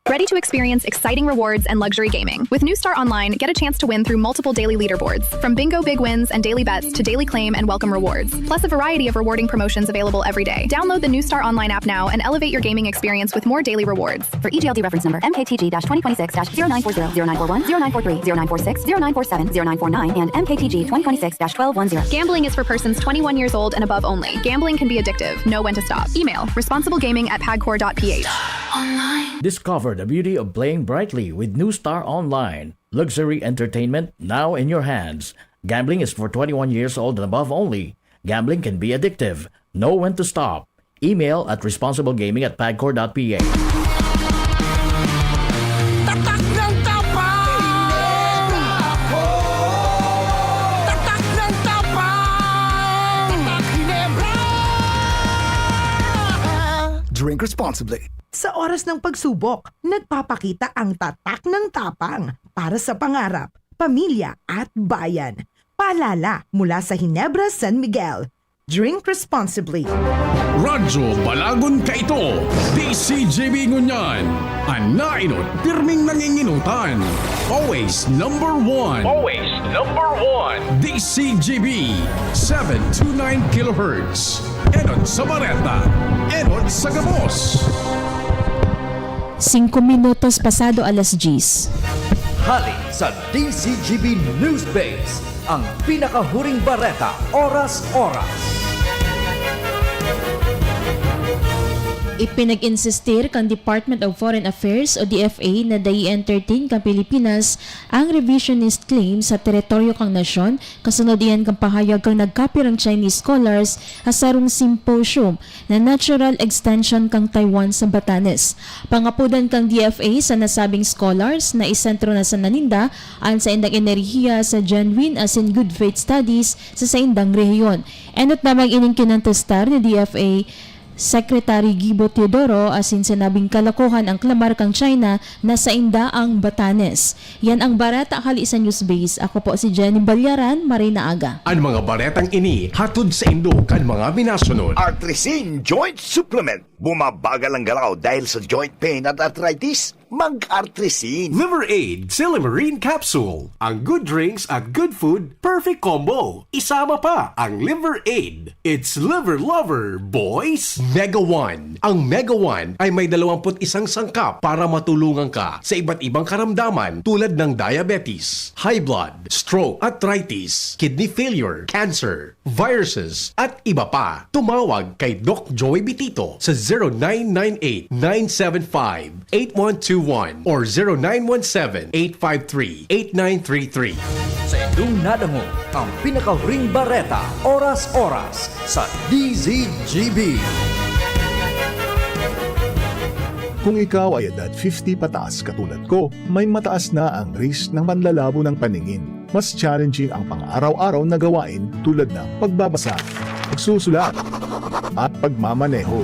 Ready to experience exciting rewards and luxury gaming? With New Star Online, get a chance to win through multiple daily leaderboards, from bingo big wins and daily bets to daily claim and welcome rewards, plus a variety of rewarding promotions available every day. Download the New Star Online app now and elevate your gaming experience with more daily rewards. For EGLD reference number MKTG-2026-0940, 0940, 0943, 0946, 0947, 0949, and MKTG 2026-1210. Gambling is for persons 21 years old and above only. Gambling can be addictive. Know when to stop. Email responsiblegaming@pagcor.ph. Discover the beauty of playing brightly with New Star Online. Luxury entertainment now in your hands. Gambling is for 21 years old and above only. Gambling can be addictive. Know when to stop. Email at responsiblegaming@pagcor.ph. Tatak ng tapang! Tatak ng tapang! Tatak Ginebra! Drink responsibly. Sa oras ng pagsubok, nagpapakita ang tatak ng tapang para sa pangarap, pamilya at bayan. Paalala mula sa Ginebra San Miguel. Drink responsibly. Radyo Balagon Kaito, DCGB Ngunyan. Anainot, pirming nanginginutan. Always number one. Always number one. DCGB, 729 kHz. Enot sa Bareta, enot sa Gabos. 5 minutos pasado alas 10. Hali sa DCGB News Base, ang pinakahuring bareta oras-oras. Ipinag-insistir kang Department of Foreign Affairs o DFA na dai-entertain kang Pilipinas ang revisionist claim sa teritoryo kang nasyon kasunod iyan kang pahayag kang nagkapirang Chinese scholars hasarong symposium na natural extension kang Taiwan sa Batanes. Pangapudan kang DFA sa nasabing scholars na isentro na sa naninda ang sa indang enerhiya sa genuine as in good faith studies sa indang rehiyon. Enot namang ining kinantestar ni DFA Secretary Gibo Teodoro asin sinabing kalokohan ang klamar kang China na sa inda ang Batanes. Yan ang bareta hali sa News Base. Ako po si Jenny Balyaran, Marina Aga. Ang mga baretang ini hatod sa indo kan mga binasunod. Artrisin Joint Supplement. Bumabagal ang galaw dahil sa joint pain at arthritis. mag-artrisin. Liver Aid Silimarine Capsule. Ang good drinks at good food, perfect combo. Isama pa ang Liver Aid. It's liver lover, boys! Mega One. Ang Mega One ay may 21 sangkap para matulungan ka sa iba't ibang karamdaman tulad ng diabetes, high blood, stroke, arthritis, kidney failure, cancer, viruses, at iba pa. Tumawag kay Doc Joy Bitito sa 0998-975-8121 or 0917-853-8933. Sa inyong nadango, ang pinakahuring bareta, oras-oras sa DZGB. Kung ikaw ay edad 50 pataas katulad ko, may mataas na ang risk ng panlalabo ng paningin. Mas challenging ang pang-araw-araw na gawain tulad ng pagbabasa, pagsusulat, at pagmamaneho.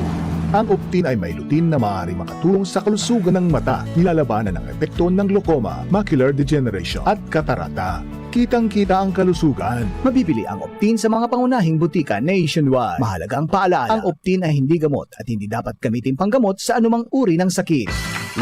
Ang Optin ay may lutin na maaari makatulong sa kalusugan ng mata, nilalabanan ang epekto ng glaucoma, macular degeneration at katarata. Kitang-kita ang kalusugan. Mabibili ang Optin sa mga pangunahing butika nationwide. Mahalaga ang paalala, ang Optin ay hindi gamot at hindi dapat gamitin panggamot sa anumang uri ng sakit.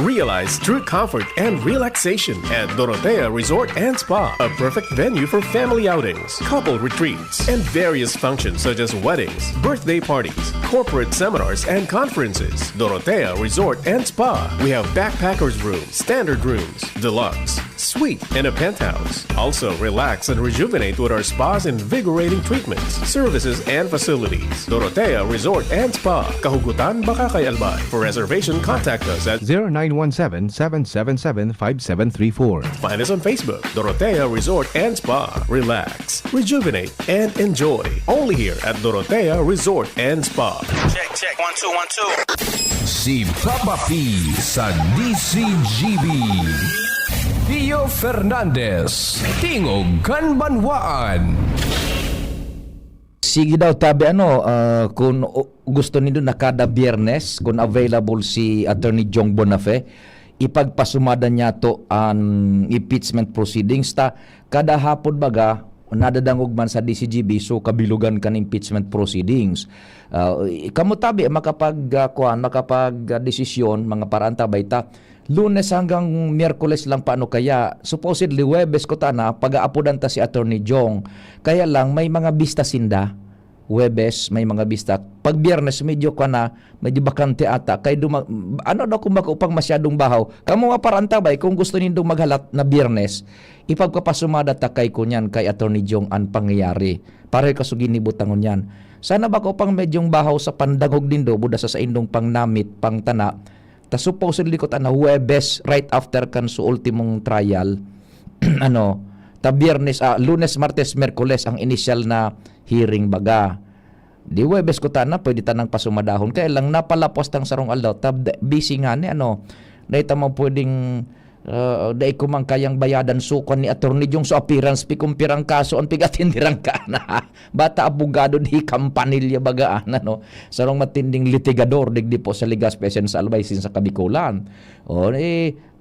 Realize true comfort and relaxation at Dorotea Resort and Spa, a perfect venue for family outings, couple retreats, and various functions such as weddings, birthday parties, corporate seminars, and conferences. Dorotea Resort and Spa. We have backpackers rooms, standard rooms, deluxe, suite, and a penthouse. Also, relax and rejuvenate with our spa's invigorating treatments, services, and facilities. Dorotea Resort and Spa, Kahugutan, Bakakay, Albay. For reservation, contact us at 0917-777-5734. Find us on Facebook, Dorotea Resort and Spa. Relax, rejuvenate, and enjoy. Only here at Dorotea Resort and Spa. Check. 1, 2, 1, 2. Si Papa P sa DCGB. Pio Fernandez, Tingog Kanbanwaan. Sige daw tabi kung gusto nindo na kada Biyernes kung available si Attorney Jong Bonafe ipagpasumada niya to ang impeachment proceedings ta kada hapon baga nadadangog man sa DCGB so kabilugan kan impeachment proceedings. Kamo tabi makapag desisyon mga parantabay ta Lunes hanggang Miyerkules lang paano kaya supposedly Huwebes ko ta na pag-aapudan ta si Attorney Jong kaya lang may mga bista sinda Huwebes may mga bista pag Biyernes medyo bakante ata kay daw kung upang masyadong bahaw kamo nga parantabay kung gusto nindong maghalat na Biyernes ipagpapasumada ta kay kunyan kay Attorney Jong ang pangyayari para kasugin ni butangon yan sana ba ko pang medyong bahaw sa pandangog dindo buda sa indong pangnamit pangtana ta supposedly ko ta na Huwebes right after kan su ultimong trial ta Biyernes Lunes, Martes, Miyerkules ang initial na hearing baga di Huwebes ko ta na pwede tanang pasumadahon kaya lang napalapos tang sarong aldaw ta busy nga ni dahil ta mo pwedeng dahil ko man kayang bayadan sukon ni Attorney Jong so appearance pikumpirang kaso on pigatin dirang ka na bata abogado di kampanilya bagaan sarong matinding litigador digdi po sa Legazpi sa Albay sa Kabikulan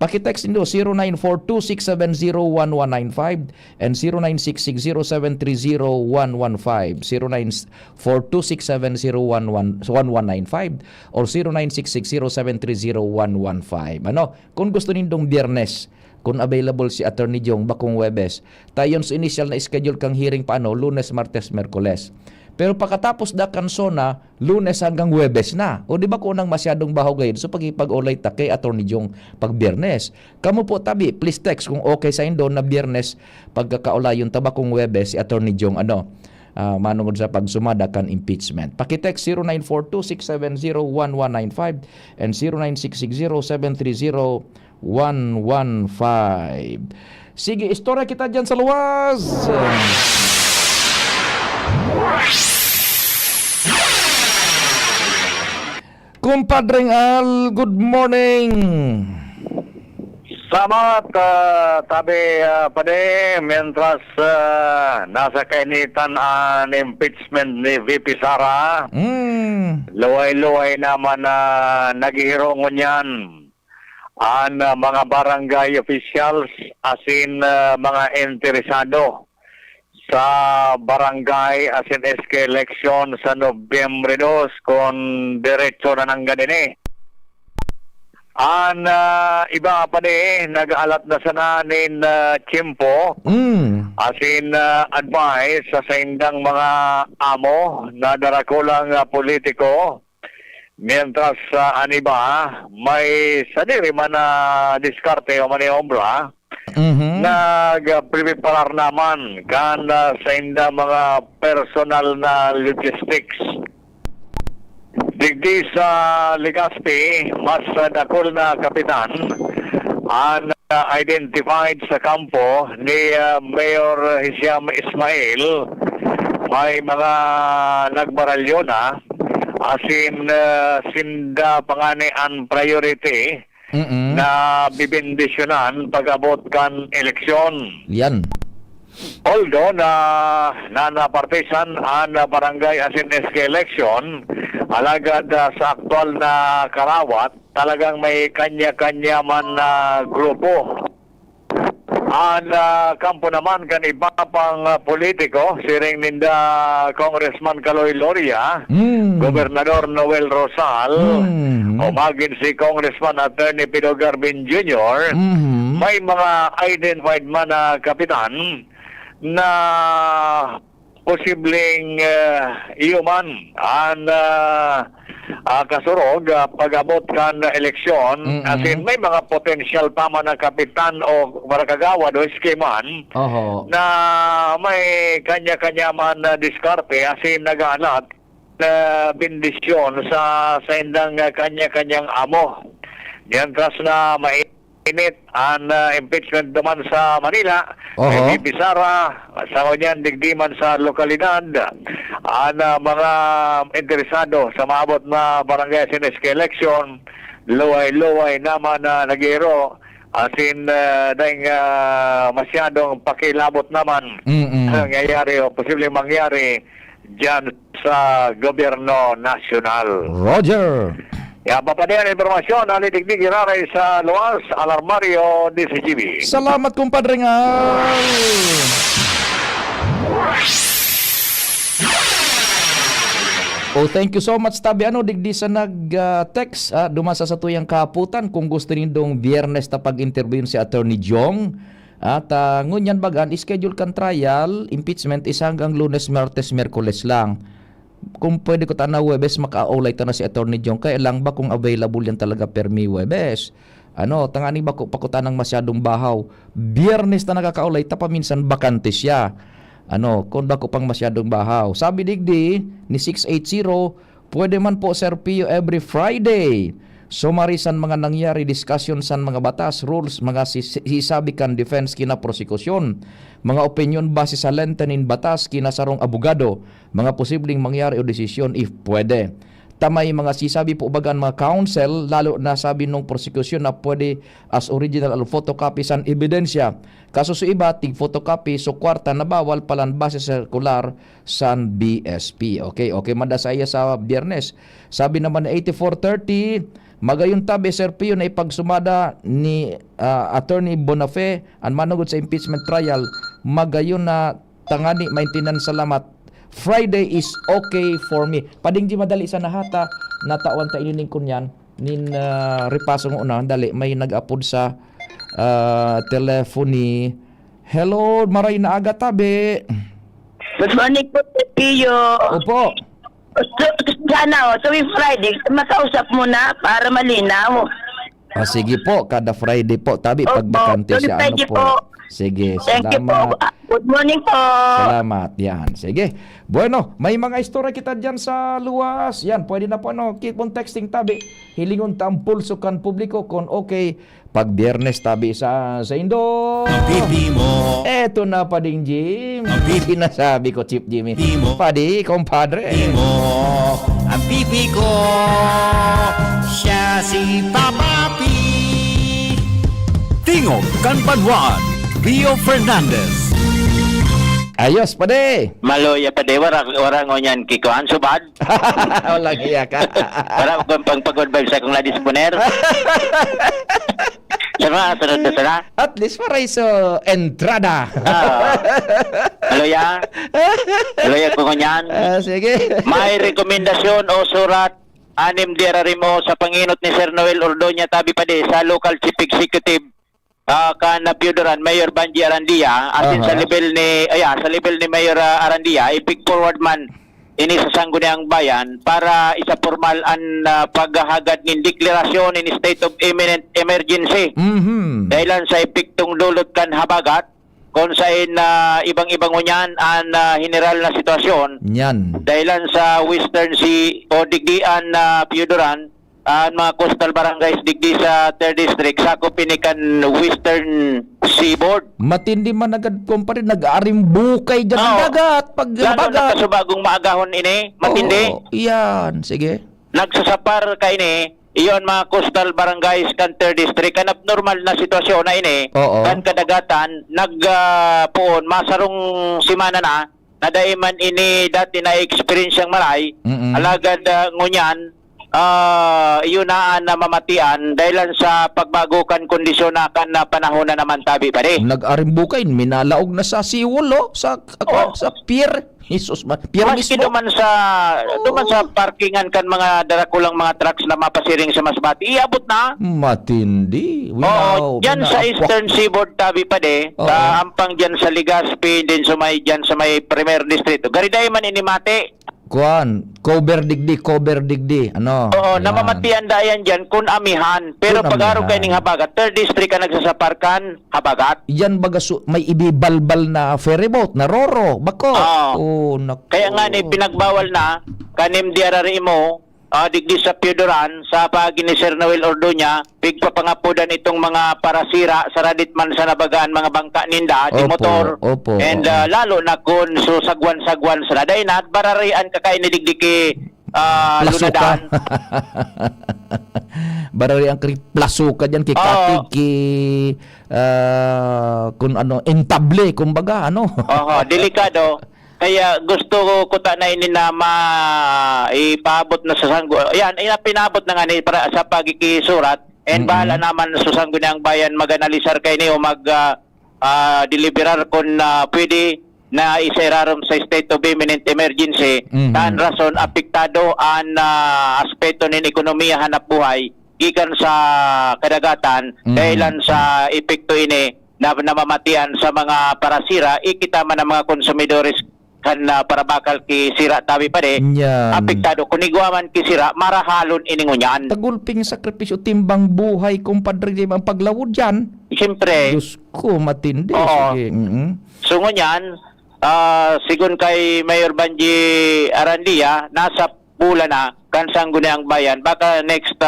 pakitext nindo 0942-670-1195 and 0966-0730-115 0942-670-1195 or 0966-0730-115 kung gusto nindong Biyernes kung available si Attorney Jong bakong Huwebes tayon sa initial na schedule kang hearing Lunes, Martes, Miyerkules pero pagkatapos da kansona Lunes hanggang Huwebes na o di ba kung nang masyadong bahaw gayud so pagipag-ulay ta kay Attorney Jong pag Biyernes kamo po tabi please text kung okay sa indo na Biyernes pagkakaulayon ta bakong Huwebes si Attorney Jong manungod sa pagsumada kan impeachment pakitext 0942-670-1195 and 0966-0730-115 sige istorya kita dyan sa luwas Kumpadring Al, good morning. Salamat, tabi pade, mientras nasa kainitan ang impeachment ni VP Sara, luway-luway naman naghihirongon yan ang mga barangay officials asin mga interesado sa barangay asin SK election sa Nobyembre 2 kung diretso na ng ganini. An iba pa nag-alat na sananin tiyempo as in advice sa indang mga amo na darakulang politiko. Mientras aniba may sadiri man na diskarte o maniobra nag-preparar naman kan sa inda mga personal na logistics. Digdi sa Legazpi, mas dakol na kapitan ang identified sa kampo ni Mayor Hisham Ismail. May mga nagbaralyo na asin sinda pangani ang priority na bibindisyonan pag-abot kan eleksyon. Yan. Although na partisan ang barangay asin SK election, alagad sa aktual na karawat, talagang may kanya-kanya man na grupo. Ang kampo naman kan iba pang politiko, siring ninda Congressman Kaloy Loria, Gobernador Noel Rosal, o magin si Congressman Attorney Pido Garbin Jr., may mga identified man na kapitan na posibleng iuman ang kasurog pag-abot kan eleksyon. As in, may mga potential tama na kapitan o marakagawad o eskeman na may kanya-kanya man na diskarte as in nag-alat na bindisyon sa indang kanya-kanyang amo. Mientras na mainit ang impeachment naman sa Manila, may Pisara, sa kanyan digdiman sa lokalidad, ang mga interesado sa maabot na barangay sineske election, luway-luway naman na nag-iro, asin dahil masyadong pakilabot naman nangyayari o posibleng mangyari dyan sa gobyerno nasyonal. Roger! Papadyan informasyon, alidigdig iraray sa luwas, Alarmario DCGB. Salamat, kumpadre nga! Oh, thank you so much, Tabi. Digdi sa nag-text, dumasa sa tuyang kaputan kung gusto nindong Biyernes na pag-interview si Attorney Jong. At ngunyan bagan, schedule kan trial, impeachment is hanggang Lunes, Martes, Miyerkules lang. Kung pwede ko tanaw Webes, maka-aulay ta na si Attorney Jong. Kaya lang ba kung available yan talaga permi Webes? Tangani ba ko pakutan ng masyadong bahaw? Biyernes na nakakaulay, paminsan bakante siya. Kung ba ko pang masyadong bahaw? Sabi digdi ni 680, pwede man po Sir Pio every Friday. Sumarisan mga nangyari, discussion san mga batas, rules, mga hisabi kan defense kina prosekusyon, mga opinion base sa lentanin batas kina sarong abogado, mga posibleng mangyari o desisyon if pwede. Tamay mga sisabi po bagan mga counsel, lalo na sabi nung prosekusyon na pwede as original o photocopy san ebidensya. Kaso sa iba, tig photocopy, so kwarta na bawal palan base circular san BSP. Okay, madasaya sa Biyernes. Sabi naman na 8430, magayon tabi Sir Pio na ipagsumada ni Attorney Bonafé ang manugod sa impeachment trial, magayon na tangani maintenance salamat. Friday is okay for me. Pading di madali sa nahata, natawan ta inining kunyan, nin repaso ng una, dali, may nag-upload sa telephony. Hello, maray na aga tabi. Good morning po, Pio. Opo. Sana tuwing Friday, makausap mo na para malinaw. Sige po, kada Friday po. Tabi, pagbakante siya. Friday po. Sige, Thank salamat. you po. Good morning po. Salamat. Yan. Sige. Bueno, may mga istorya kita dyan sa luwas. Yan, pwede na po, keep on texting tabi. Hilingon ta ang pulso kan publiko kung okay. Pag Biyernes tabi sa Indo. Ang pipi mo. Eto na pa ding Jim. Pinasabi ko, Chip Jimmy. Padi, compadre. Ang pipi ko. Siya si Papa P. Tingog kan Banwaan. Rio Fernandez. Ayos, pade. Maloya pade, warang ngonyan kikuan, subad. Walang iya ka. Para kung pag-good vibes akong ladis puner. Sama, sunod na sana. At least para iso entrada. Maloya ko ngonyan. Sige. May rekomendasyon o surat anim dirari mo sa panginot ni Sir Noel Ordoña tabi pa di sa local chief executive kan Piudoran Mayor Banji Arandia asin sa level ni Mayor Arandia i-pick forward man ini sa sangguniang bayan para isa formal an paghahagad ng deklarasyon in state of imminent emergency. Dahilan sa epiktong dulot kan habagat kung saan ibang-ibang unyan ang general na sitwasyon. Yan. Dahilan sa Western Sea o digdian na Piudoran, ang mga coastal barangays digdi sa 3rd District, sakop pinikan Western Seaboard. Matindi man agad kumpare, nag-arim bukay dyan ang dagat. Pag Lalo habagat. nakasubagong maagahon ini, matindi. Yan, sige. Nagsasapar ka ini, iyon mga coastal barangays kan 3rd District, kan abnormal na sitwasyon na ini, kan kadagatan, nagpuon, masarong simana na daiman ini dati na experience yang malay, alagad ngunyan, iyon na mamatian dahilan sa pagbago kan kondisyon na kan panahon na naman tabi pa rin. Nag-arimbukay, minalaog na sa seawall, sa pier. Jesus, pier Maski mismo. duman sa parkingan kan mga darakulang mga trucks na mapasiring sa Masbati, iabot na. Matindi. Diyan sa Eastern Seaboard tabi pa de, sa ampang diyan sa Legazpi, din sumay diyan sa may Premier Distrito. Gariday man inimate. Kuan, cover digdi. Ano? Oo, Yan. namamatian dayan diyan kun amihan. Pero Kun pag-araw amihan. kay ning habagat, 3rd District ka nagsasaparkan, habagat. Yan baga may ibibalbal na ferryboat na roro, bako. Kaya nga ni pinagbawal na kanim diarari mo digdi sa Piudoran sa pagi ni Sir Noel Ordoña pigpapangapudan itong mga parasira sa radit man sa nabagaan mga bangka ninda di motor and lalo na kung susagwan-sagwan sa naday na at bararian kakay ni digdiki lunadan. Barari ang plasuka dyan kikatiki kung ano entable kumbaga ano. Delikado. Kaya gusto ko ta na ini na ipaabot na sa sanggo. Ayan, pinabot na nga ni para sa pagkikisurat and bahala naman sa sanggo ng bayan maganalisar kay ni o deliverar kung pwede na iserarom sa state of imminent emergency tan rason apektado ang aspeto ng ekonomiya hanap buhay gikan sa kadagatan dahilan sa epekto ini na namamatian sa mga parasira ikita man ang mga konsumidores kan para bakal ki sira tabi pa de apektado kung igwaman ki sira marahalon iningunyan tagulping sakripisyo timbang buhay kumpadre di ang paglawod dyan siyempre Diyos ko matindi sige. So ngunyan sigun kay Mayor Banji Arandia nasa pula na kan sangguniang bayan baka next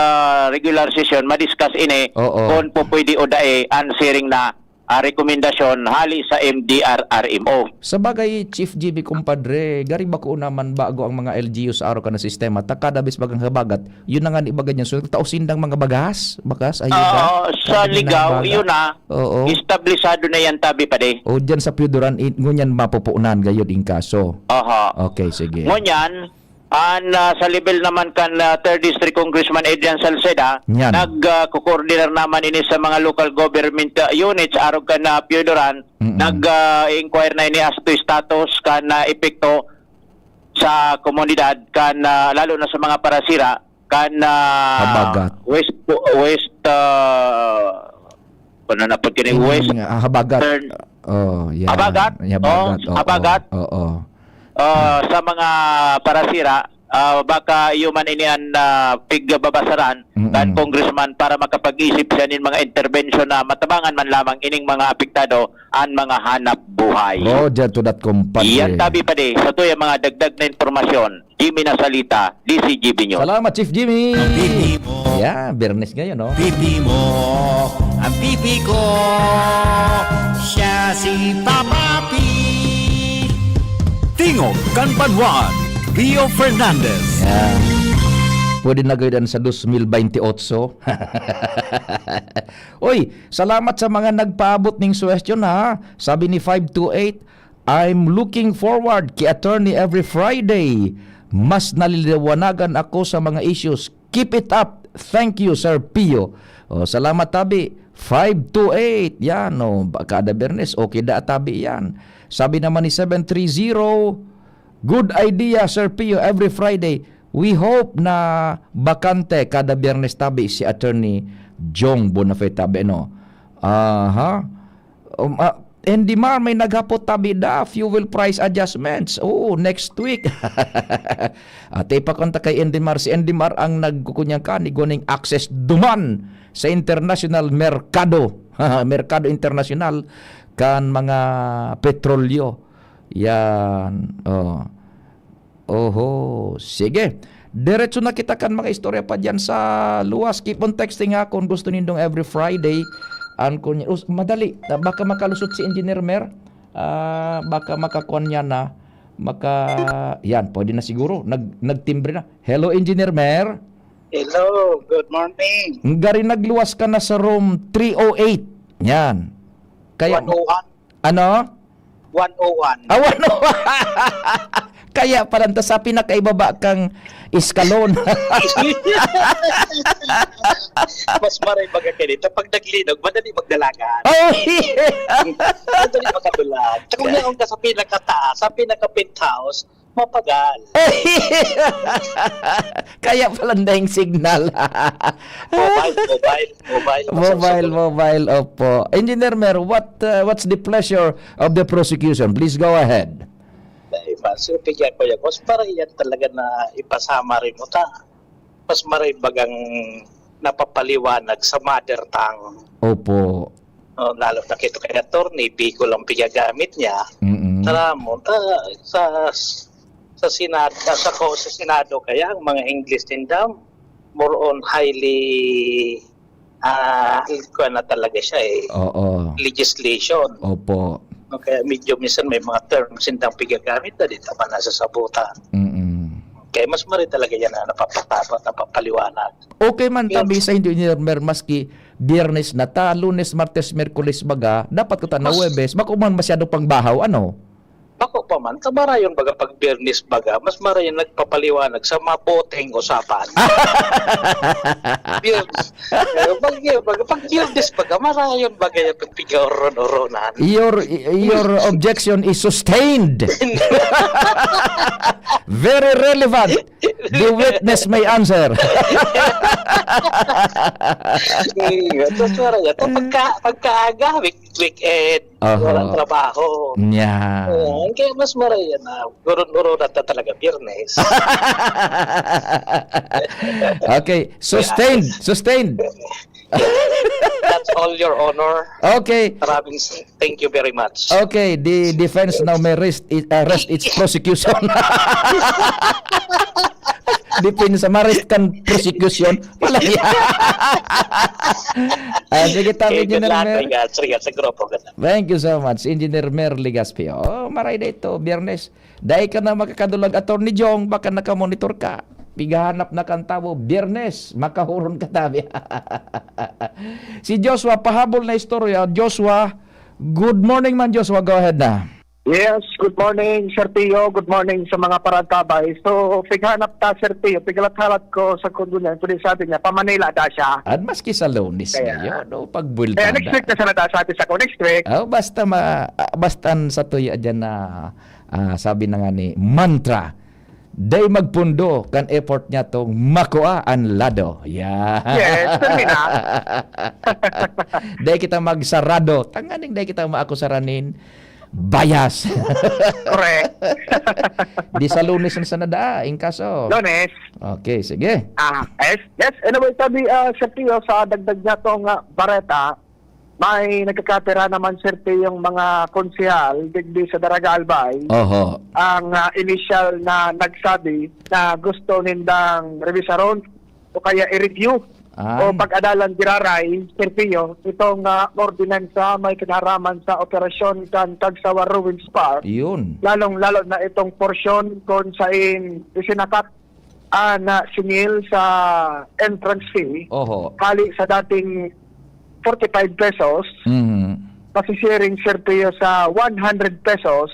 regular session madiscuss ini kung po pwede o dae answering na rekomendasyon hali sa MDRRMO. Sa bagay, Chief GB kumpadre, gari ba ko naman bago ang mga LGU sa araw ka na sistema, takadabis bagang habagat, yun na nga ibaga niyan. So, tausindang mga bagas, ayuda. Sa ligaw, yun na, establisado na yan tabi pa de. O dyan sa Piudoran, ngunyan mapupunan gayon in kaso. Okay, sige. Ngunyan, sa level naman kan 3rd District Congressman Adrian Salceda, nag-coordinate naman ini sa mga local government units araw kan Piudoran, nag-inquire na ini as to status kan epekto sa komunidad kan lalo na sa mga parasira kan west habagat. Habagat. Sa mga parasira baka yuman inian pigbabasaran kan congressman para makapag-isip siya nin mga intervention na matabangan man lamang ining mga apektado an mga hanap buhay. Roger to that company. Iyan tabi pa di sa to yung mga dagdag na informasyon Jimmy Nasalita, DCGB News. Salamat Chief Jimmy. Ang pipi mo, Bernes ngayon no. pipi mo, ang pipi ko, siya si Papa P. Tingog Kanbanwaan, Rio Fernandez. Pwede na gawin sa 2028. Oy, salamat sa mga nagpaabot ng question ha. Sabi ni 528, I'm looking forward kay attorney every Friday. Mas naliliwanagan ako sa mga issues. Keep it up. Thank you, Sir Pio. Salamat tabi. 528. Yan, kada Bernes, okay da tabi yan. Sabi naman ni 730, good idea, Sir Pio, every Friday. We hope na bakante kada Biyernes tabi si Attorney Jong Bonafé tabi no. Endimar may naghapot tabi da fuel price adjustments. Oh, next week. Ate pa konta kay Endimar. Si Endimar ang nagkukunyang ka ni guning access duman sa international merkado. Merkado international kan mga petrolyo. Yan. Oho, sige. Diretso na kita kan mga istorya pa dyan sa luwas. Keep on texting ha kung gusto nindong every Friday. Madali. Baka makalusot si Engineer Mer. Baka makakuan niya na. Yan, pwede na siguro. Nagtimbre na. Hello, Engineer Mer. Hello, good morning. Gari nagluwas ka na sa room 308. Yan. Kaya, 101. Ano? 101. 101. Kaya parang sa pinakaibaba kang iskalon. Mas maray baga ka dito. Pag naglinog, madali magdalagan. Madali magkadulag. Kung naon ka sa pinakataas, sa pinaka-penthouse, mapagal. Kaya pala na yung signal. Mobile, opo. Engineer Mer, what's the pleasure of the prosecution? Please go ahead. So, pigyan ko yan. Mas maray yan talaga na ipasama rin mo ta. Mas maray bagang napapaliwanag sa mother tongue. Opo. Lalo na kito kay attorney, Bicol ang pigagamit niya. Tara mo, sa Senado, sa Senado kaya ang mga English din daw more on highly na talaga siya legislation. Opo. Kaya medyo minsan may mga terms sindang pigagamit na dito pa nasa sabutan. Kaya mas mari talaga yan na napapaliwanag. Okay man tabi sa Engineer Mer, maski Biyernes na ta, Lunes, Martes, Merkulis baga, dapat ko ta na Huwebes, bako man masyado pang bahaw, ano? Bako pa man, kamarayon baga pag Biyernes baga, mas marayon nagpapaliwanag sa mapoteng usapan. Pag Biyernes baga, marayon baga yung pagpigaw-ron-oronan. Your objection is sustained. Very relevant. The witness may answer. Tapos marayon, pagkaaga, weekend, walang trabaho. Yeah. Kaya mas marayan na urun-urun na talaga Biyernes. Okay, sustained. That's all, Your Honor. Okay. Maraming thank you very much. Okay, the defense now may rest its prosecution. Depende sa marest kan prosecution. Wala yan. Sige tabi, Engineer Mer. Thank you so much, Engineer Mer Ligaspio. Maray na ito, Biyernes. Dahil ka na makakadulag Attorney Jong, baka nakamonitor ka. Pigahanap na kang tabo, Biyernes, makahuron ka tabi. Si Joshua, pahabol na istorya. Joshua, good morning man, Joshua. Go ahead na. Yes, good morning, Sir Tio. Good morning sa mga paratabay. So, pighanap ta, Sir Tio. Pigalat-halat ko sa kundo niya. Kundi sabi niya, pa-Manila da siya. At maski sa Lunes ngayon, pag-build next week na siya na da sa atin sa next week. Basta sa tuya dyan na sabi na nga ni mantra. Day magpundo kan effort niya tong makuha ang lado. Yeah. Yes, termina. Day kita magsarado. Tanganing day kita maakusaranin. Bias. Correct. Di sa Lunes na sanada, in kaso. Lunes. Okay, sige. Yes. Anyway, sabi, Sir Tio, sa dagdag niya tong Bareta, may nagkakapira naman, Sir Tio, yung mga konsehal digdi sa Daraga Albay. Oho. Ang initial na nagsabi na gusto nindang revisaron o kaya i-review o pag-adalan diraray, Sir Pio, itong ordinansa may kinaharaman sa operasyon kan Tagsawa Ruins Park. Yun. Lalong-lalo na itong porsyon kung saan isinakat na singil sa entrance fee. Oho. Kali sa dating 45 pesos. Pasisharing, Sir Pio, sa 100 pesos.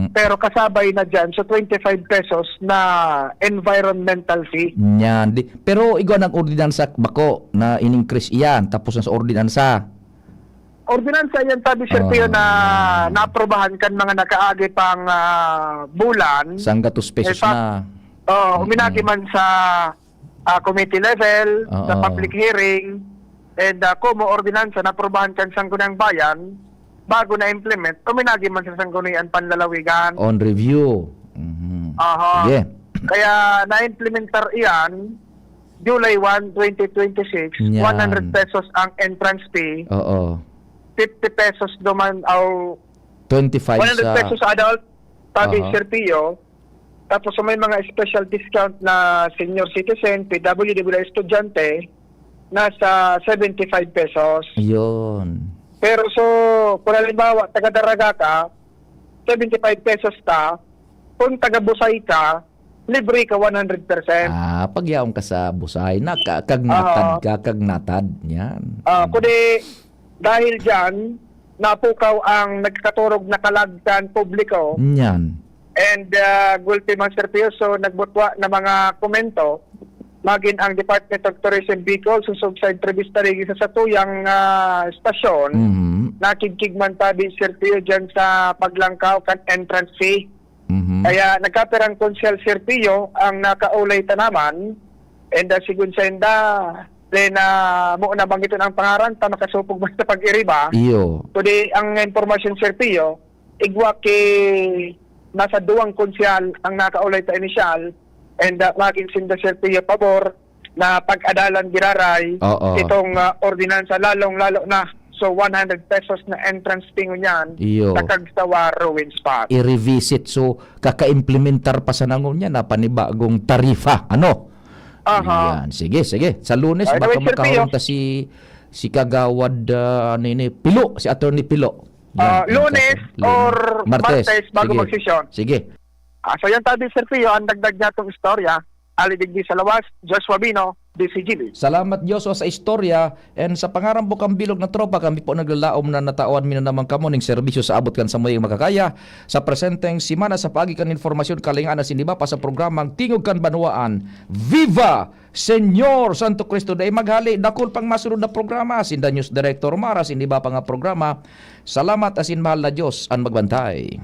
Pero kasabay na dyan so 25 pesos na environmental fee. Yan. Pero igo ng ordinansa bako na in-increase iyan tapos sa ordinansa. Ordinansa yan, sabi, Sir Pio, na naaprobahan kan mga nakaagi pang bulan. Sanggatos pesos na. Uminagi man sa committee level, sa public hearing, and kung ordinansa na aprobahan kan Sangguniang Bayan, bago na implement, uminagi man sa Sangguniang Panlalawigan. On review. Sige. Kaya na-implementar iyan, July 1, 2026, Yan. 100 pesos ang entrance fee, 50 pesos duman o 25 100 sa... pesos sa adult, tabi Oo. Serpio, tapos may mga special discount na senior citizen, PWD, bila estudyante, nasa 75 pesos. Yun. Pero so, kung halimbawa, taga-Daraga ka, 75 pesos ka, kung taga-Busay ka, libre ka 100%. Pagyaon ka sa Busay, kagnatad ka, kagnatad. Yan. Kundi, dahil dyan, napukaw ang nagkaturog na kalagkan publiko, Yan. and Gulpi Master Pioso nagbutwa na mga komento, maging ang Department of Tourism Bicol, susog sa entrevista rin sa tuyang stasyon, nakikigman tabi Sir Pio dyan sa paglangkaw kan entrance fee. Kaya nagkaperang konsel Sir Pio ang nakaulay tanaman, and sigun sa inda, then mo na bangiton ang pangaran, makasupog basta pag-iriba. Iyo. Kundi ang informasyon Sir Pio, igwa kay nasa duwang konsyal ang nakaulay ta inisyal, and maging sinda Sir Pio pabor na pag-adalan giraray itong ordinansa, lalong-lalo na. So 100 pesos na entrance fee niyan sa Kagsawa Ruin Spot. I-revisit. So, kaka-implementar pa sa nangon niya na panibagong tarifa. Ano? Yan. Sige. Sa Lunes, baka makahorong ta si Kagawad Pilo, si Attorney Pilo. Lunes or Martes bago magsesyon. Sige. So yan tabi Sir Pio, ang dagdag niya itong istorya. Alidigdi sa lawas, Joshua Bino, DCGB. Salamat Joshua sa istorya, and sa pangarang bukang bilog na tropa, kami po naglalaom na natawan mi na naman kamo ning serbisyo sa abot kan sa mayong makakaya sa presenteng simana sa pagikan informasyon kalingaan na sindiba pa sa programang Tingog kan Banwaan. Viva Senyor Santo Cristo! Day maghali dakol pang masunod na programa sinda News Director Mara sindiba pa nga programa. Salamat asin mahal na Dios ang magbantay.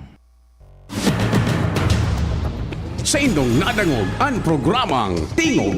Sa inyong nadangog ang programang Tingog